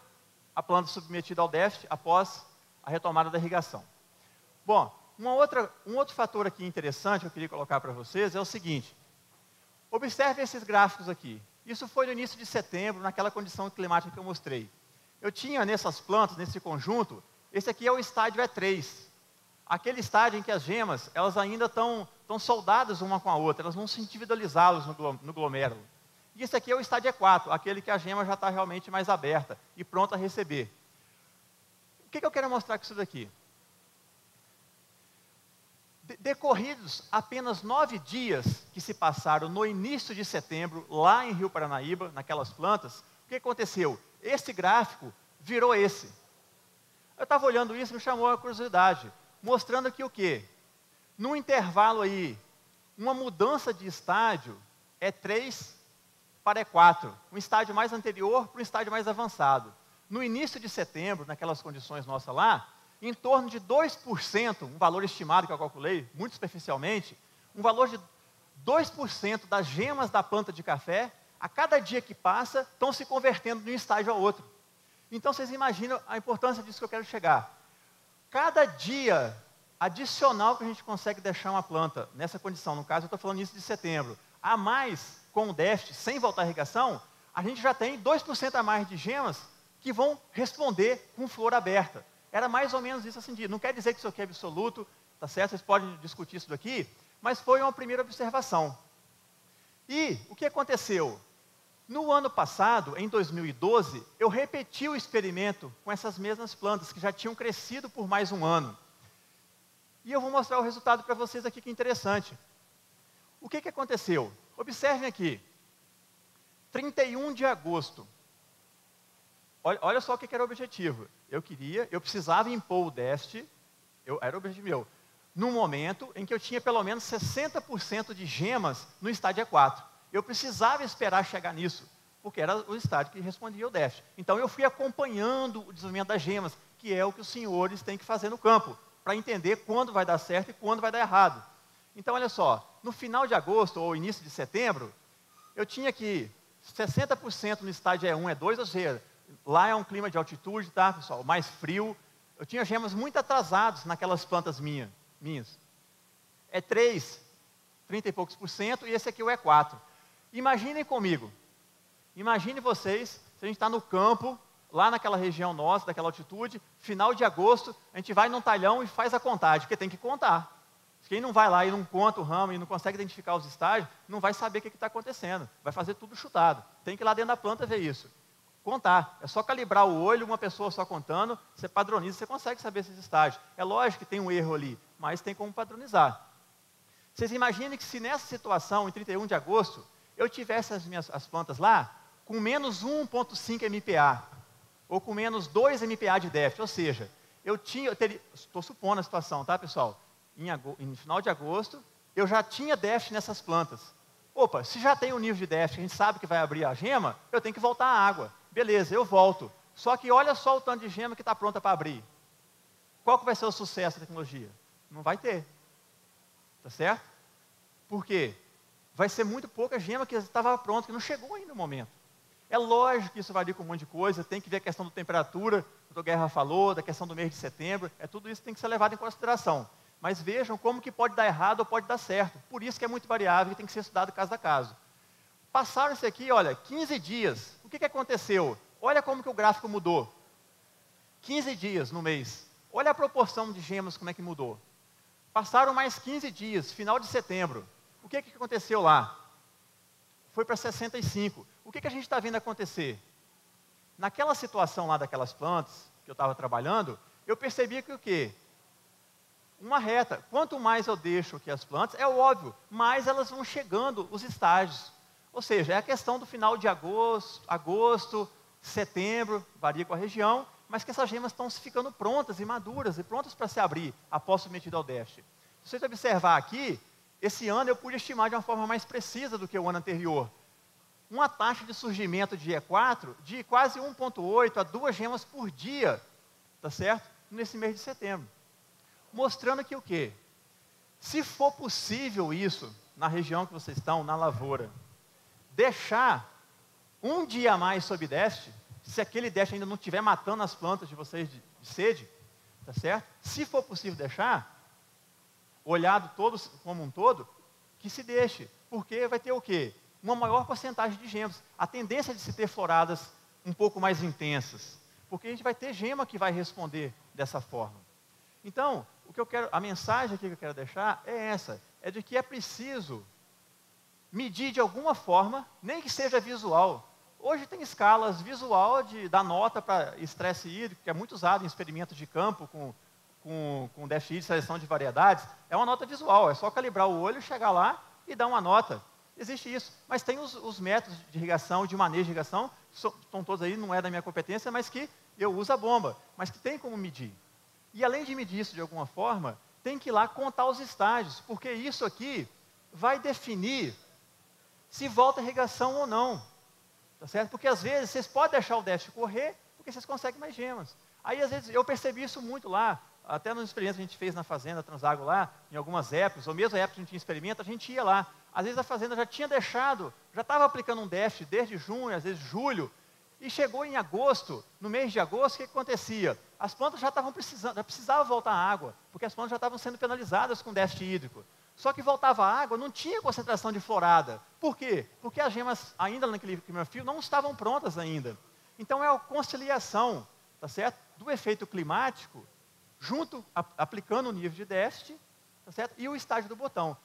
a planta submetida ao déficit após a retomada da irrigação. Bom, um outro fator aqui interessante que eu queria colocar para vocês é o seguinte. Observe esses gráficos aqui. Isso foi no início de setembro, naquela condição climática que eu mostrei. Eu tinha nessas plantas, nesse conjunto, esse aqui é o estádio E3. Aquele estádio em que as gemas, elas ainda estão soldadas uma com a outra, elas não se individualizaram no glomérulo. E esse aqui é o estádio E4, aquele que a gema já está realmente mais aberta e pronta a receber. O que eu quero mostrar com isso daqui? Decorridos apenas 9 dias que se passaram no início de setembro, lá em Rio Paranaíba, naquelas plantas, o que aconteceu? Esse gráfico virou esse. Eu estava olhando isso e me chamou a curiosidade, mostrando que o quê? Num intervalo aí, uma mudança de estádio é 3 para E4, um estádio mais anterior para um estádio mais avançado. No início de setembro, naquelas condições nossas lá, em torno de 2%, um valor estimado que eu calculei, muito superficialmente, um valor de 2% das gemas da planta de café, a cada dia que passa, estão se convertendo de um estágio ao outro. Então, vocês imaginam a importância disso que eu quero chegar. Cada dia adicional que a gente consegue deixar uma planta nessa condição, no caso eu estou falando isso de setembro, a mais com o déficit, sem voltar à irrigação, a gente já tem 2% a mais de gemas que vão responder com flor aberta. Era mais ou menos isso assim. Não quer dizer que isso aqui é absoluto, tá certo? Vocês podem discutir isso daqui, mas foi uma primeira observação. E o que aconteceu? No ano passado, em 2012, eu repeti o experimento com essas mesmas plantas que já tinham crescido por mais um ano. E eu vou mostrar o resultado para vocês aqui, que é interessante. O que aconteceu? Observem aqui. 31 de agosto. Olha só o que era o objetivo. Eu precisava impor o déficit, era o objetivo meu, num momento em que eu tinha pelo menos 60% de gemas no estádio E4. Eu precisava esperar chegar nisso, porque era o estádio que respondia ao déficit. Então eu fui acompanhando o desenvolvimento das gemas, que é o que os senhores têm que fazer no campo, para entender quando vai dar certo e quando vai dar errado. Então olha só, no final de agosto ou início de setembro, eu tinha aqui 60% no estádio E1, E2, ou seja, lá é um clima de altitude, tá, pessoal, mais frio. Eu tinha gemas muito atrasadas naquelas plantas minhas. E3, 30 e poucos %, e esse aqui é o E4. Imaginem comigo, imagine vocês, se a gente está no campo, lá naquela região nossa, daquela altitude, final de agosto, a gente vai num talhão e faz a contagem, porque tem que contar. Quem não vai lá e não conta o ramo e não consegue identificar os estágios, não vai saber o que está acontecendo, vai fazer tudo chutado. Tem que ir lá dentro da planta ver isso. contar. É só calibrar o olho, uma pessoa só contando, você padroniza, você consegue saber esses estágios. É lógico que tem um erro ali, mas tem como padronizar. Vocês imaginem que se nessa situação, em 31 de agosto, eu tivesse as plantas lá com menos 1,5 MPa, ou com menos 2 MPa de déficit, ou seja, estou supondo a situação, tá, pessoal? Em final de agosto, eu já tinha déficit nessas plantas. Opa, se já tem um nível de déficit, a gente sabe que vai abrir a gema, eu tenho que voltar à água. Beleza, eu volto. Só que olha só o tanto de gema que está pronta para abrir. Qual que vai ser o sucesso da tecnologia? Não vai ter. Tá certo? Por quê? Vai ser muito pouca gema que estava pronta, que não chegou ainda o momento. É lógico que isso varia com um monte de coisa, tem que ver a questão da temperatura, que o Dr. Guerra falou, da questão do mês de setembro, tudo isso tem que ser levado em consideração. Mas vejam como que pode dar errado ou pode dar certo. Por isso que é muito variável e tem que ser estudado caso a caso. Passaram isso aqui, olha, 15 dias. O que aconteceu? Olha como que o gráfico mudou. 15 dias no mês. Olha a proporção de gemas, como é que mudou. Passaram mais 15 dias, final de setembro. O que aconteceu lá? Foi para 65. O que a gente está vendo acontecer? Naquela situação lá daquelas plantas, que eu estava trabalhando, eu percebi que o quê? Uma reta. Quanto mais eu deixo que as plantas, é óbvio, mais elas vão chegando os estágios. Ou seja, é a questão do final de agosto, setembro, varia com a região, mas que essas gemas estão ficando prontas e maduras e prontas para se abrir após submetido ao déficit. Se você observar aqui, esse ano eu pude estimar de uma forma mais precisa do que o ano anterior. Uma taxa de surgimento de E4 de quase 1,8 a 2 gemas por dia, tá certo? Nesse mês de setembro. Mostrando que o quê? Se for possível isso, na região que vocês estão, na lavoura, deixar um dia a mais sob déficit, se aquele déficit ainda não estiver matando as plantas de vocês de sede, tá certo? Se for possível deixar, olhado todos como um todo, que se deixe, porque vai ter o quê? Uma maior porcentagem de gemas. A tendência de se ter floradas um pouco mais intensas, porque a gente vai ter gema que vai responder dessa forma. Então, a mensagem aqui que eu quero deixar é essa, é de que é preciso medir de alguma forma, nem que seja visual. Hoje tem escalas visual da nota para estresse hídrico, que é muito usado em experimentos de campo com déficit de seleção de variedades. É uma nota visual, é só calibrar o olho, chegar lá e dar uma nota. Existe isso. Mas tem os métodos de irrigação, de manejo de irrigação, estão todos aí, não é da minha competência, mas que eu uso a bomba, mas que tem como medir. E além de medir isso de alguma forma, tem que ir lá contar os estágios, porque isso aqui vai definir se volta a irrigação ou não. Tá certo? Porque às vezes vocês podem deixar o déficit correr, porque vocês conseguem mais gemas. Aí às vezes eu percebi isso muito lá, até nas experiências que a gente fez na fazenda Transago lá, em algumas épocas, ou mesmo épocas que a gente tinha experimento, a gente ia lá. Às vezes a fazenda já tinha deixado, já estava aplicando um déficit desde junho, às vezes julho, e chegou em agosto, no mês de agosto, o que acontecia? As plantas já estavam precisando, já precisavam voltar à água, porque as plantas já estavam sendo penalizadas com déficit hídrico. Só que voltava a água, não tinha concentração de florada. Por quê? Porque as gemas, ainda naquele clima-frio, não estavam prontas ainda. Então é a conciliação, tá certo? Do efeito climático, aplicando o nível de déficit, tá certo? E o estágio do botão.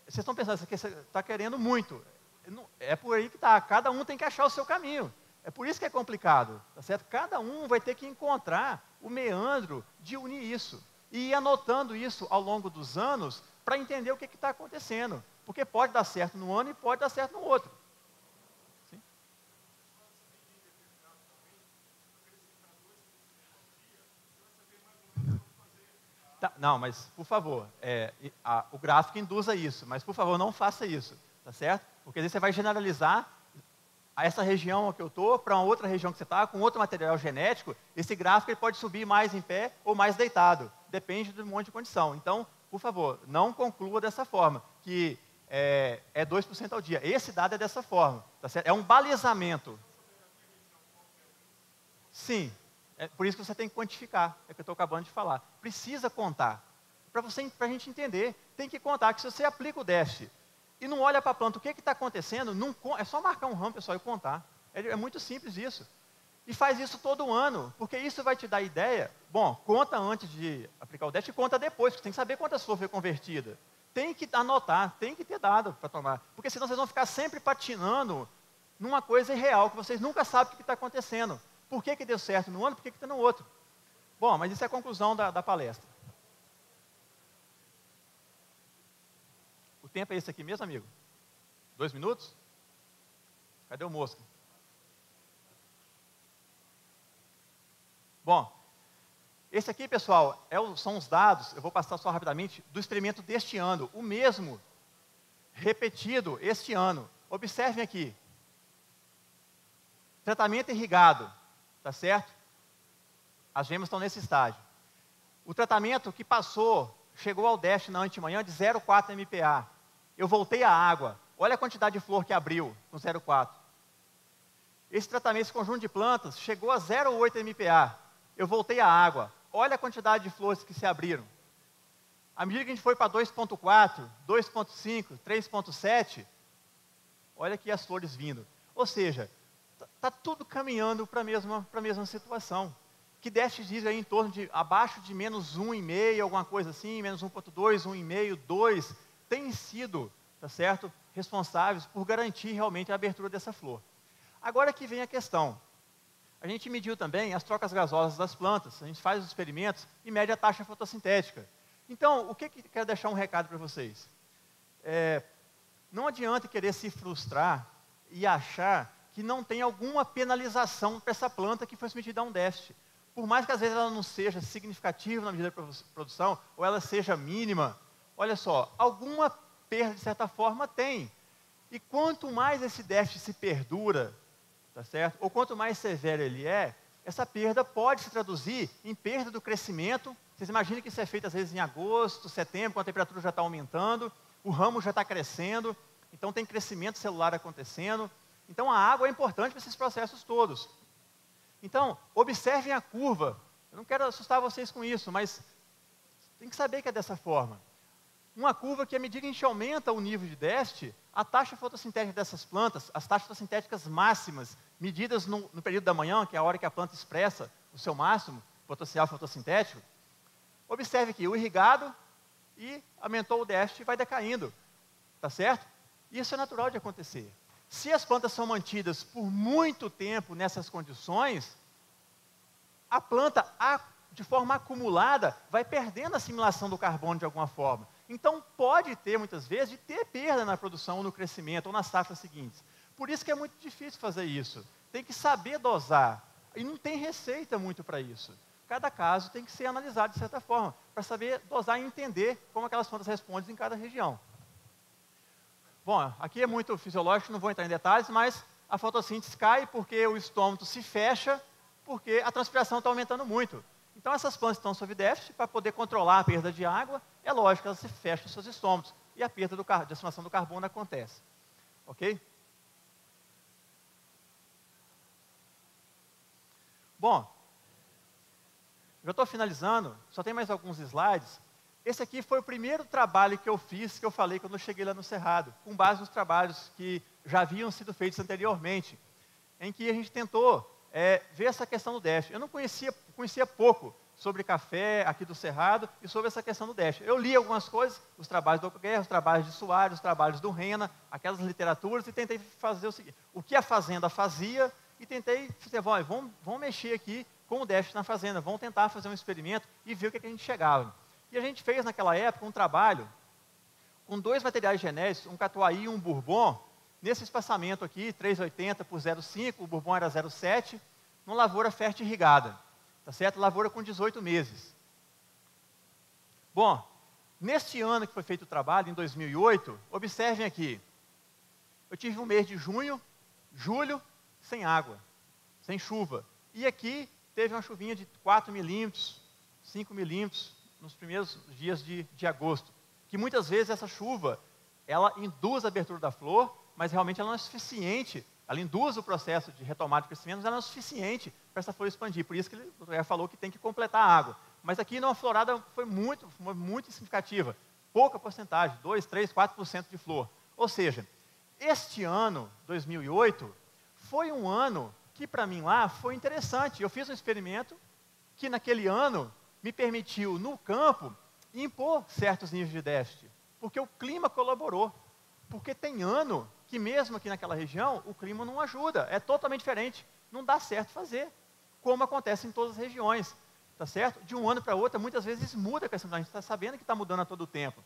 Vocês estão pensando, isso aqui você está querendo muito. É por aí que está, cada um tem que achar o seu caminho. É por isso que é complicado, tá certo? Cada um vai ter que encontrar o meandro de unir isso. E ir anotando isso ao longo dos anos para entender o que está acontecendo. Porque pode dar certo num ano e pode dar certo no outro. Sim? Tá, não, mas por favor, o gráfico induza isso, mas por favor não faça isso, tá certo? Porque às vezes você vai generalizar a essa região que eu estou, para uma outra região que você está, com outro material genético, esse gráfico ele pode subir mais em pé ou mais deitado, depende de um monte de condição. Então, por favor, não conclua dessa forma, que é 2% ao dia. Esse dado é dessa forma, tá certo? É um balizamento. Sim, é por isso que você tem que quantificar, é o que eu estou acabando de falar. Precisa contar, para a gente entender, tem que contar, que se você aplica o déficit, e não olha para a planta, o que está acontecendo, é só marcar um ramo, pessoal, e contar. É muito simples isso. E faz isso todo ano, porque isso vai te dar ideia. Bom, conta antes de aplicar o déficit e conta depois, porque tem que saber quantas flores foi convertida. Tem que anotar, tem que ter dado para tomar. Porque senão vocês vão ficar sempre patinando numa coisa irreal, que vocês nunca sabem o que está acontecendo. Por que deu certo no ano, por que está no outro? Bom, mas isso é a conclusão da palestra. O tempo é esse aqui mesmo, amigo? 2 minutos? Cadê o mosca? Bom, esse aqui, pessoal, são os dados, eu vou passar só rapidamente, do experimento deste ano. O mesmo, repetido este ano. Observem aqui. Tratamento irrigado, tá certo? As gemas estão nesse estágio. O tratamento que passou, chegou ao déficit na antemanhã de 0,4 MPa. Eu voltei à água. Olha a quantidade de flor que abriu com 0,4. Esse tratamento, esse conjunto de plantas, chegou a 0,8 MPa. Eu voltei à água. Olha a quantidade de flores que se abriram. À medida que a gente foi para 2,4, 2,5, 3,7, olha aqui as flores vindo. Ou seja, está tudo caminhando para a mesma situação. Que déficit diz aí em torno de, abaixo de menos 1,5, alguma coisa assim, menos 1,2, 1,5, 2, têm sido, tá certo, responsáveis por garantir realmente a abertura dessa flor. Agora que vem a questão. A gente mediu também as trocas gasosas das plantas, a gente faz os experimentos e mede a taxa fotossintética. Então, o que quero deixar um recado para vocês? Não adianta querer se frustrar e achar que não tem alguma penalização para essa planta que foi submetida a um déficit. Por mais que às vezes ela não seja significativa na medida da produção, ou ela seja mínima, olha só, alguma perda de certa forma tem. E quanto mais esse déficit se perdura, tá certo? Ou quanto mais severo ele é, essa perda pode se traduzir em perda do crescimento. Vocês imaginem que isso é feito às vezes em agosto, setembro, quando a temperatura já está aumentando, o ramo já está crescendo, então tem crescimento celular acontecendo. Então a água é importante para esses processos todos. Então, observem a curva. Eu não quero assustar vocês com isso, mas tem que saber que é dessa forma. Uma curva que, à medida que a gente aumenta o nível de déficit, a taxa fotossintética dessas plantas, as taxas fotossintéticas máximas, medidas no período da manhã, que é a hora que a planta expressa o seu máximo potencial fotossintético, observe aqui, o irrigado e aumentou o déficit e vai decaindo, tá certo? Isso é natural de acontecer. Se as plantas são mantidas por muito tempo nessas condições, a planta, de forma acumulada, vai perdendo a assimilação do carbono de alguma forma. Então, pode ter, muitas vezes, de ter perda na produção, ou no crescimento, ou nas safras seguintes. Por isso que é muito difícil fazer isso. Tem que saber dosar. E não tem receita muito para isso. Cada caso tem que ser analisado de certa forma, para saber dosar e entender como aquelas plantas respondem em cada região. Bom, aqui é muito fisiológico, não vou entrar em detalhes, mas a fotossíntese cai porque o estômago se fecha, porque a transpiração está aumentando muito. Então essas plantas estão sob déficit, para poder controlar a perda de água, é lógico que elas se fecham os seus estômagos, e a perda de assimilação do carbono acontece. Ok? Bom, já estou finalizando, só tem mais alguns slides. Esse aqui foi o primeiro trabalho que eu fiz, que eu falei quando eu cheguei lá no Cerrado, com base nos trabalhos que já haviam sido feitos anteriormente, em que a gente tentou ver essa questão do déficit. Eu não conhecia pouco sobre café aqui do Cerrado e sobre essa questão do déficit. Eu li algumas coisas, os trabalhos do Alcoguerra, os trabalhos de Soares, os trabalhos do Rena, aquelas literaturas, e tentei fazer o seguinte, o que a fazenda fazia, e tentei dizer, vamos mexer aqui com o déficit na fazenda, vamos tentar fazer um experimento e ver o que a gente chegava. E a gente fez naquela época um trabalho com 2 materiais genéticos, um catuai e um bourbon, nesse espaçamento aqui, 3,80 por 0,5, o bourbon era 0,7, numa lavoura fértil irrigada, tá certo? Lavoura com 18 meses. Bom, neste ano que foi feito o trabalho, em 2008, observem aqui, eu tive um mês de junho, julho, sem água, sem chuva. E aqui teve uma chuvinha de 4 milímetros, 5 milímetros, nos primeiros dias de agosto. Que muitas vezes essa chuva, ela induz a abertura da flor, mas realmente ela não é suficiente, ela induz o processo de retomada de crescimento, mas ela não é suficiente para essa flor expandir. Por isso que ele falou que tem que completar a água. Mas aqui numa florada foi muito significativa. Pouca porcentagem, 2, 3, 4% de flor. Ou seja, este ano, 2008, foi um ano que para mim lá foi interessante. Eu fiz um experimento que naquele ano me permitiu, no campo, impor certos níveis de déficit. Porque o clima colaborou. Porque tem ano que mesmo aqui naquela região, o clima não ajuda, é totalmente diferente, não dá certo fazer, como acontece em todas as regiões, tá certo? De um ano para outro, muitas vezes muda a questão, a gente está sabendo que está mudando a todo tempo.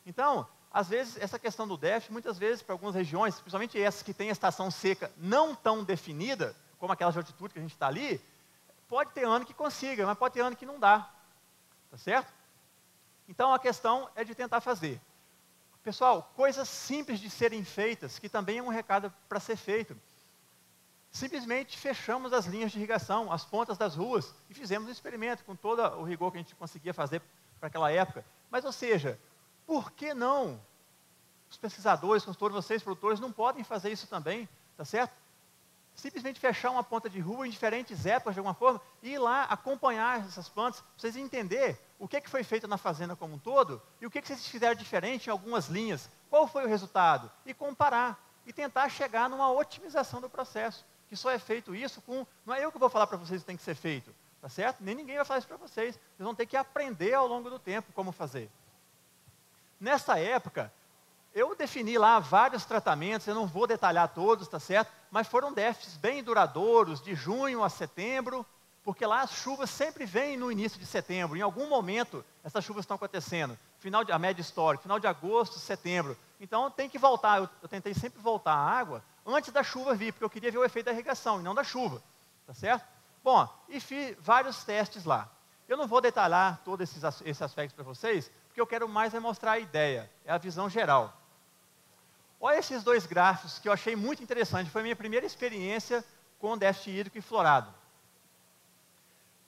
Então, às vezes, essa questão do déficit, muitas vezes, para algumas regiões, principalmente essas que têm a estação seca não tão definida, como aquelas de altitude que a gente está ali, pode ter ano que consiga, mas pode ter ano que não dá, tá certo? Então, a questão é de tentar fazer. Pessoal, coisas simples de serem feitas, que também é um recado para ser feito. Simplesmente fechamos as linhas de irrigação, as pontas das ruas, e fizemos um experimento com todo o rigor que a gente conseguia fazer para aquela época. Mas, ou seja, por que não? Os pesquisadores, consultores, vocês, produtores, não podem fazer isso também, tá certo? Simplesmente fechar uma ponta de rua em diferentes épocas, de alguma forma, e ir lá acompanhar essas plantas, para vocês entenderem o que foi feito na fazenda como um todo, e o que vocês fizeram diferente em algumas linhas, qual foi o resultado, e comparar, e tentar chegar numa otimização do processo, que só é feito isso com, não é eu que vou falar para vocês o que tem que ser feito, tá certo? Nem ninguém vai falar isso para vocês, vocês vão ter que aprender ao longo do tempo como fazer. Nessa época, eu defini lá vários tratamentos, eu não vou detalhar todos, tá certo? Mas foram déficits bem duradouros, de junho a setembro, porque lá as chuvas sempre vêm no início de setembro, em algum momento essas chuvas estão acontecendo, a média histórica, final de agosto, setembro. Então tem que voltar, eu tentei sempre voltar a água antes da chuva vir, porque eu queria ver o efeito da irrigação e não da chuva, tá certo? Bom, e fiz vários testes lá. Eu não vou detalhar todos esses aspectos para vocês, porque eu quero mais é mostrar a ideia, é a visão geral. Olha esses dois gráficos que eu achei muito interessante. Foi a minha primeira experiência com déficit hídrico e florado.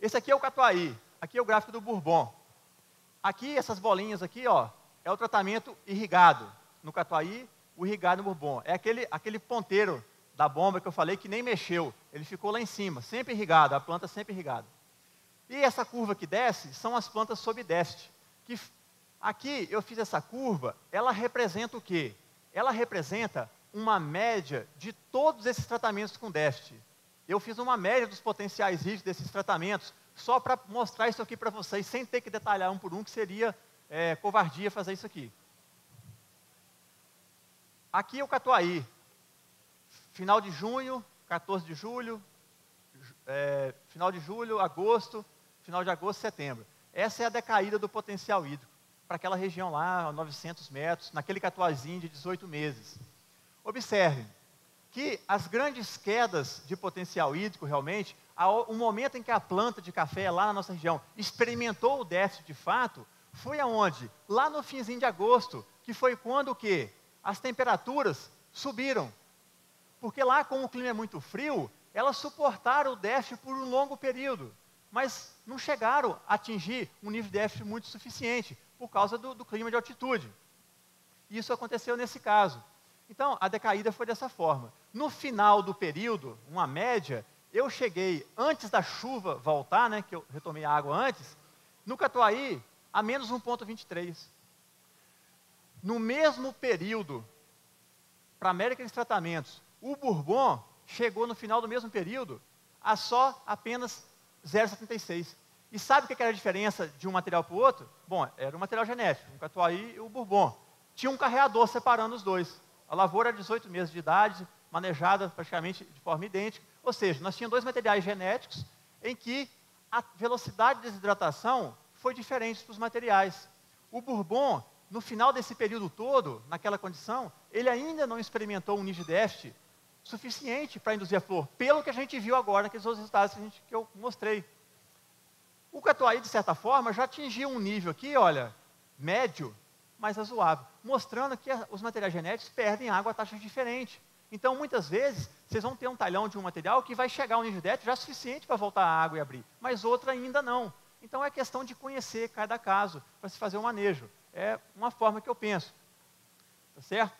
Esse aqui é o Catuai, aqui é o gráfico do Bourbon. Aqui, essas bolinhas aqui, ó, é o tratamento irrigado no Catuai, o irrigado no Bourbon. É aquele ponteiro da bomba que eu falei que nem mexeu. Ele ficou lá em cima, sempre irrigado, a planta sempre irrigada. E essa curva que desce são as plantas sob déficit. Aqui eu fiz essa curva, ela representa o quê? Ela representa uma média de todos esses tratamentos com déficit. Eu fiz uma média dos potenciais riscos desses tratamentos, só para mostrar isso aqui para vocês, sem ter que detalhar um por um, que seria covardia fazer isso aqui. Aqui é o Catuai, final de junho, 14 de julho, final de julho, agosto, final de agosto, setembro. Essa é a decaída do potencial hídrico para aquela região lá, 900 metros, naquele catuazinho de 18 meses. Observem que as grandes quedas de potencial hídrico, realmente, o momento em que a planta de café lá na nossa região experimentou o déficit de fato, foi aonde? Lá no finzinho de agosto, que foi quando o quê? As temperaturas subiram. Porque lá, como o clima é muito frio, elas suportaram o déficit por um longo período, mas não chegaram a atingir um nível de déficit muito suficiente, por causa do clima de altitude. Isso aconteceu nesse caso. Então, a decaída foi dessa forma. No final do período, uma média, eu cheguei, antes da chuva voltar, né, que eu retomei a água antes, no Catuai, a menos 1,23. No mesmo período, para a América dos Tratamentos, o Bourbon chegou no final do mesmo período a só apenas 0,76. E sabe o que era a diferença de um material para o outro? Bom, era o material genético, o Catuai e o Bourbon. Tinha um carreador separando os dois. A lavoura era 18 meses de idade, manejada praticamente de forma idêntica. Ou seja, nós tínhamos dois materiais genéticos em que a velocidade de desidratação foi diferente para os materiais. O Bourbon, no final desse período todo, naquela condição, ele ainda não experimentou um nível de déficit suficiente para induzir a flor, pelo que a gente viu agora naqueles outros resultados que eu mostrei. O Catuai, de certa forma, já atingiu um nível aqui, olha, médio, mais razoável, mostrando que os materiais genéticos perdem água a taxas diferentes. Então, muitas vezes, vocês vão ter um talhão de um material que vai chegar ao nível de déficit já suficiente para voltar a água e abrir, mas outro ainda não. Então, é questão de conhecer cada caso, para se fazer o manejo. É uma forma que eu penso. Tá certo?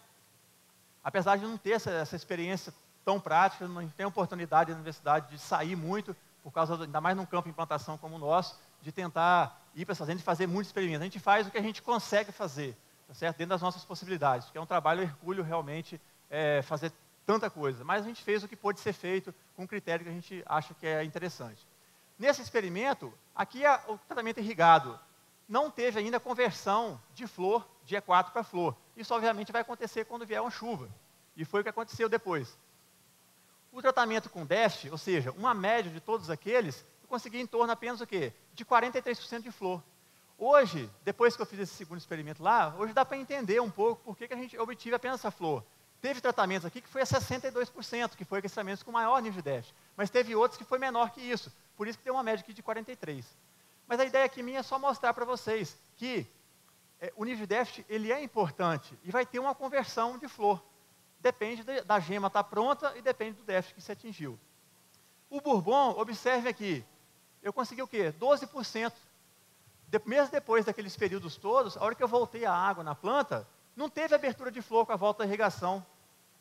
Apesar de não ter essa experiência tão prática, não tem oportunidade na universidade de sair muito, por causa, ainda mais num campo de implantação como o nosso, de tentar ir para essa fazendas e fazer muitos experimentos. A gente faz o que a gente consegue fazer, tá certo? Dentro das nossas possibilidades, porque é um trabalho hercúleo realmente fazer tanta coisa. Mas a gente fez o que pôde ser feito com um critério que a gente acha que é interessante. Nesse experimento, aqui é o tratamento irrigado. Não teve ainda conversão de flor, de E4 para flor. Isso obviamente vai acontecer quando vier uma chuva. E foi o que aconteceu depois. O tratamento com déficit, ou seja, uma média de todos aqueles, eu consegui em torno apenas o quê? De 43% de flor. Hoje, depois que eu fiz esse segundo experimento lá, hoje dá para entender um pouco por que a gente obtive apenas essa flor. Teve tratamentos aqui que foi a 62%, que foi aqueles tratamentos com maior nível de déficit. Mas teve outros que foi menor que isso. Por isso que deu uma média aqui de 43%. Mas a ideia aqui minha é só mostrar para vocês que o nível de déficit ele é importante e vai ter uma conversão de flor. Depende da gema estar pronta e depende do déficit que se atingiu. O Bourbon, observe aqui, eu consegui o quê? 12%. Mesmo depois daqueles períodos todos, a hora que eu voltei a água na planta, não teve abertura de flor com a volta da irrigação,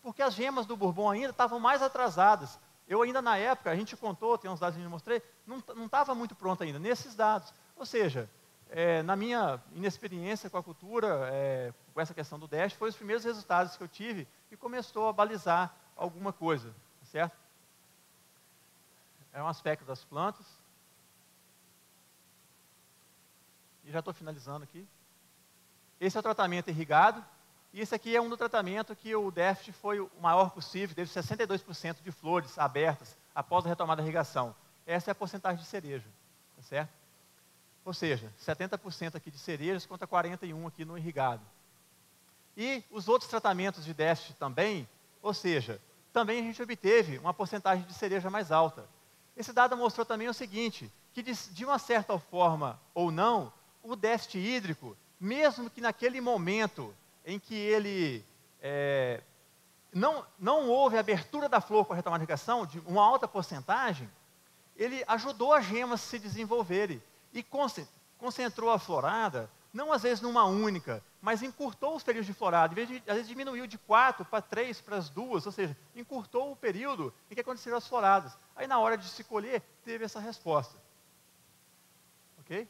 porque as gemas do Bourbon ainda estavam mais atrasadas. Eu ainda na época, a gente contou, tem uns dados que eu mostrei, não estava muito pronto ainda, nesses dados. Ou seja, na minha inexperiência com a cultura, com essa questão do déficit, foi os primeiros resultados que eu tive e começou a balizar alguma coisa, certo? É um aspecto das plantas. E já estou finalizando aqui. Esse é o tratamento irrigado, e esse aqui é um do tratamento que o déficit foi o maior possível, teve 62% de flores abertas após a retomada da irrigação. Essa é a porcentagem de cereja, tá certo? Ou seja, 70% aqui de cerejas contra 41% aqui no irrigado. E os outros tratamentos de déficit também, ou seja, também a gente obteve uma porcentagem de cereja mais alta. Esse dado mostrou também o seguinte, que de uma certa forma ou não, o déficit hídrico, mesmo que naquele momento em que ele não houve abertura da flor com a retomada de irrigação, de uma alta porcentagem, ele ajudou as gemas a se desenvolverem e concentrou a florada, não às vezes numa única, mas encurtou os períodos de florada, às vezes diminuiu de 4 para 3 para as 2, ou seja, encurtou o período em que aconteceram as floradas. Aí na hora de se colher, teve essa resposta. Ok?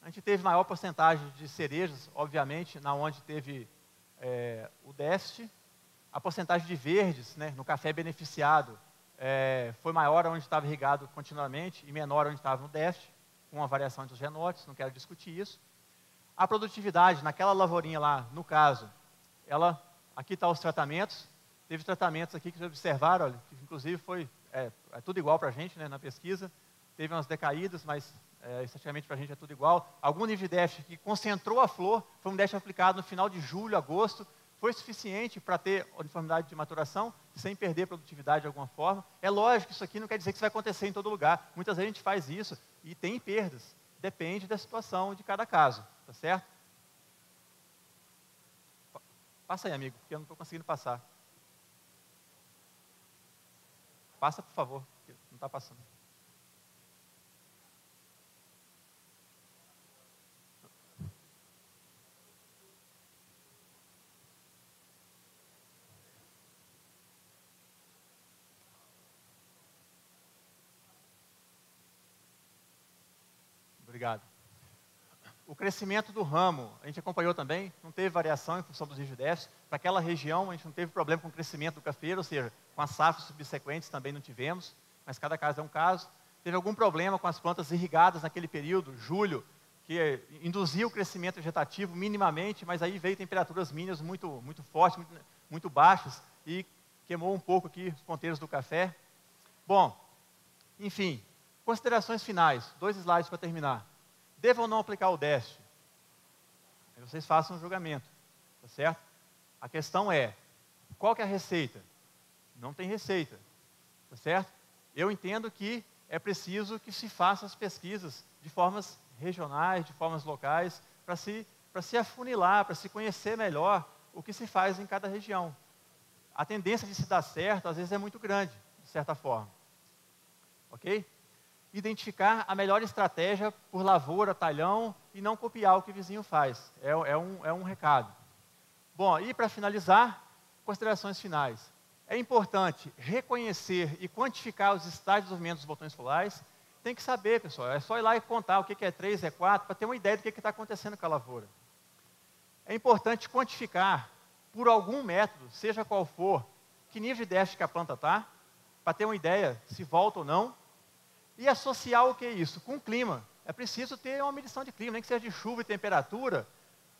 A gente teve maior porcentagem de cerejas, obviamente, na onde teve o déficit. A porcentagem de verdes, né, no café beneficiado, foi maior onde estava irrigado continuamente e menor onde estava no déficit, com uma variação entre os genótipos, não quero discutir isso. A produtividade, naquela lavourinha lá, no caso, aqui estão os tratamentos, teve tratamentos aqui que vocês observaram, olha, que inclusive foi tudo igual para a gente, né, na pesquisa, teve umas decaídas, mas estatisticamente para a gente é tudo igual. Algum nível de déficit que concentrou a flor, foi um déficit aplicado no final de julho, agosto, foi suficiente para ter uniformidade de maturação, sem perder produtividade de alguma forma. É lógico que isso aqui não quer dizer que isso vai acontecer em todo lugar. Muitas vezes a gente faz isso e tem perdas. Depende da situação de cada caso, tá certo? Passa aí, amigo, porque eu não estou conseguindo passar. Passa, por favor, porque não está passando. Obrigado. O crescimento do ramo, a gente acompanhou também, não teve variação em função dos níveis de déficit. Para aquela região, a gente não teve problema com o crescimento do cafeiro, ou seja, com as safras subsequentes também não tivemos, mas cada caso é um caso. Teve algum problema com as plantas irrigadas naquele período, julho, que induziu o crescimento vegetativo minimamente, mas aí veio temperaturas mínimas muito fortes, muito baixas, e queimou um pouco aqui os ponteiros do café. Bom, enfim, considerações finais, 2 slides para terminar. Devo ou não aplicar o déficit? Aí vocês façam um julgamento, tá certo? A questão é, qual que é a receita? Não tem receita, tá certo? Eu entendo que é preciso que se faça as pesquisas de formas regionais, de formas locais, para se afunilar, para se conhecer melhor o que se faz em cada região. A tendência de se dar certo, às vezes, é muito grande, de certa forma. Ok? Identificar a melhor estratégia por lavoura, talhão, e não copiar o que o vizinho faz. É um recado. Bom, e para finalizar, considerações finais. É importante reconhecer e quantificar os estágios de desenvolvimento dos botões florais. Tem que saber, pessoal, é só ir lá e contar o que é 3, é 4, para ter uma ideia do que está acontecendo com a lavoura. É importante quantificar, por algum método, seja qual for, que nível de déficit que a planta está, para ter uma ideia se volta ou não. E associar o que é isso? Com o clima. É preciso ter uma medição de clima, nem que seja de chuva e temperatura,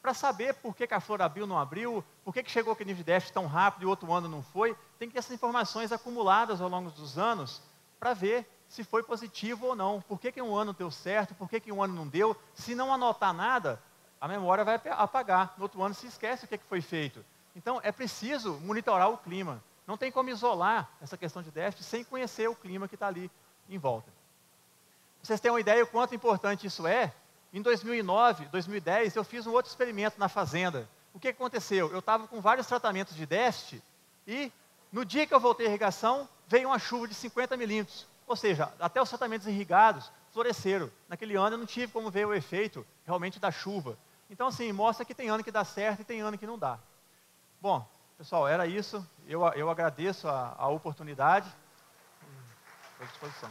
para saber por que a flor abriu ou não abriu, por que chegou aquele nível de déficit tão rápido e o outro ano não foi, tem que ter essas informações acumuladas ao longo dos anos para ver se foi positivo ou não, por que um ano deu certo, por que um ano não deu. Se não anotar nada, a memória vai apagar, no outro ano se esquece o que foi feito. Então é preciso monitorar o clima, não tem como isolar essa questão de déficit sem conhecer o clima que está ali em volta. Pra vocês terem uma ideia do quanto importante isso é, em 2009, 2010, eu fiz um outro experimento na fazenda. O que aconteceu? Eu estava com vários tratamentos de déficit e, no dia que eu voltei à irrigação, veio uma chuva de 50 milímetros. Ou seja, até os tratamentos irrigados floresceram. Naquele ano eu não tive como ver o efeito realmente da chuva. Então, assim, mostra que tem ano que dá certo e tem ano que não dá. Bom, pessoal, era isso. Eu agradeço a oportunidade. Estou à disposição.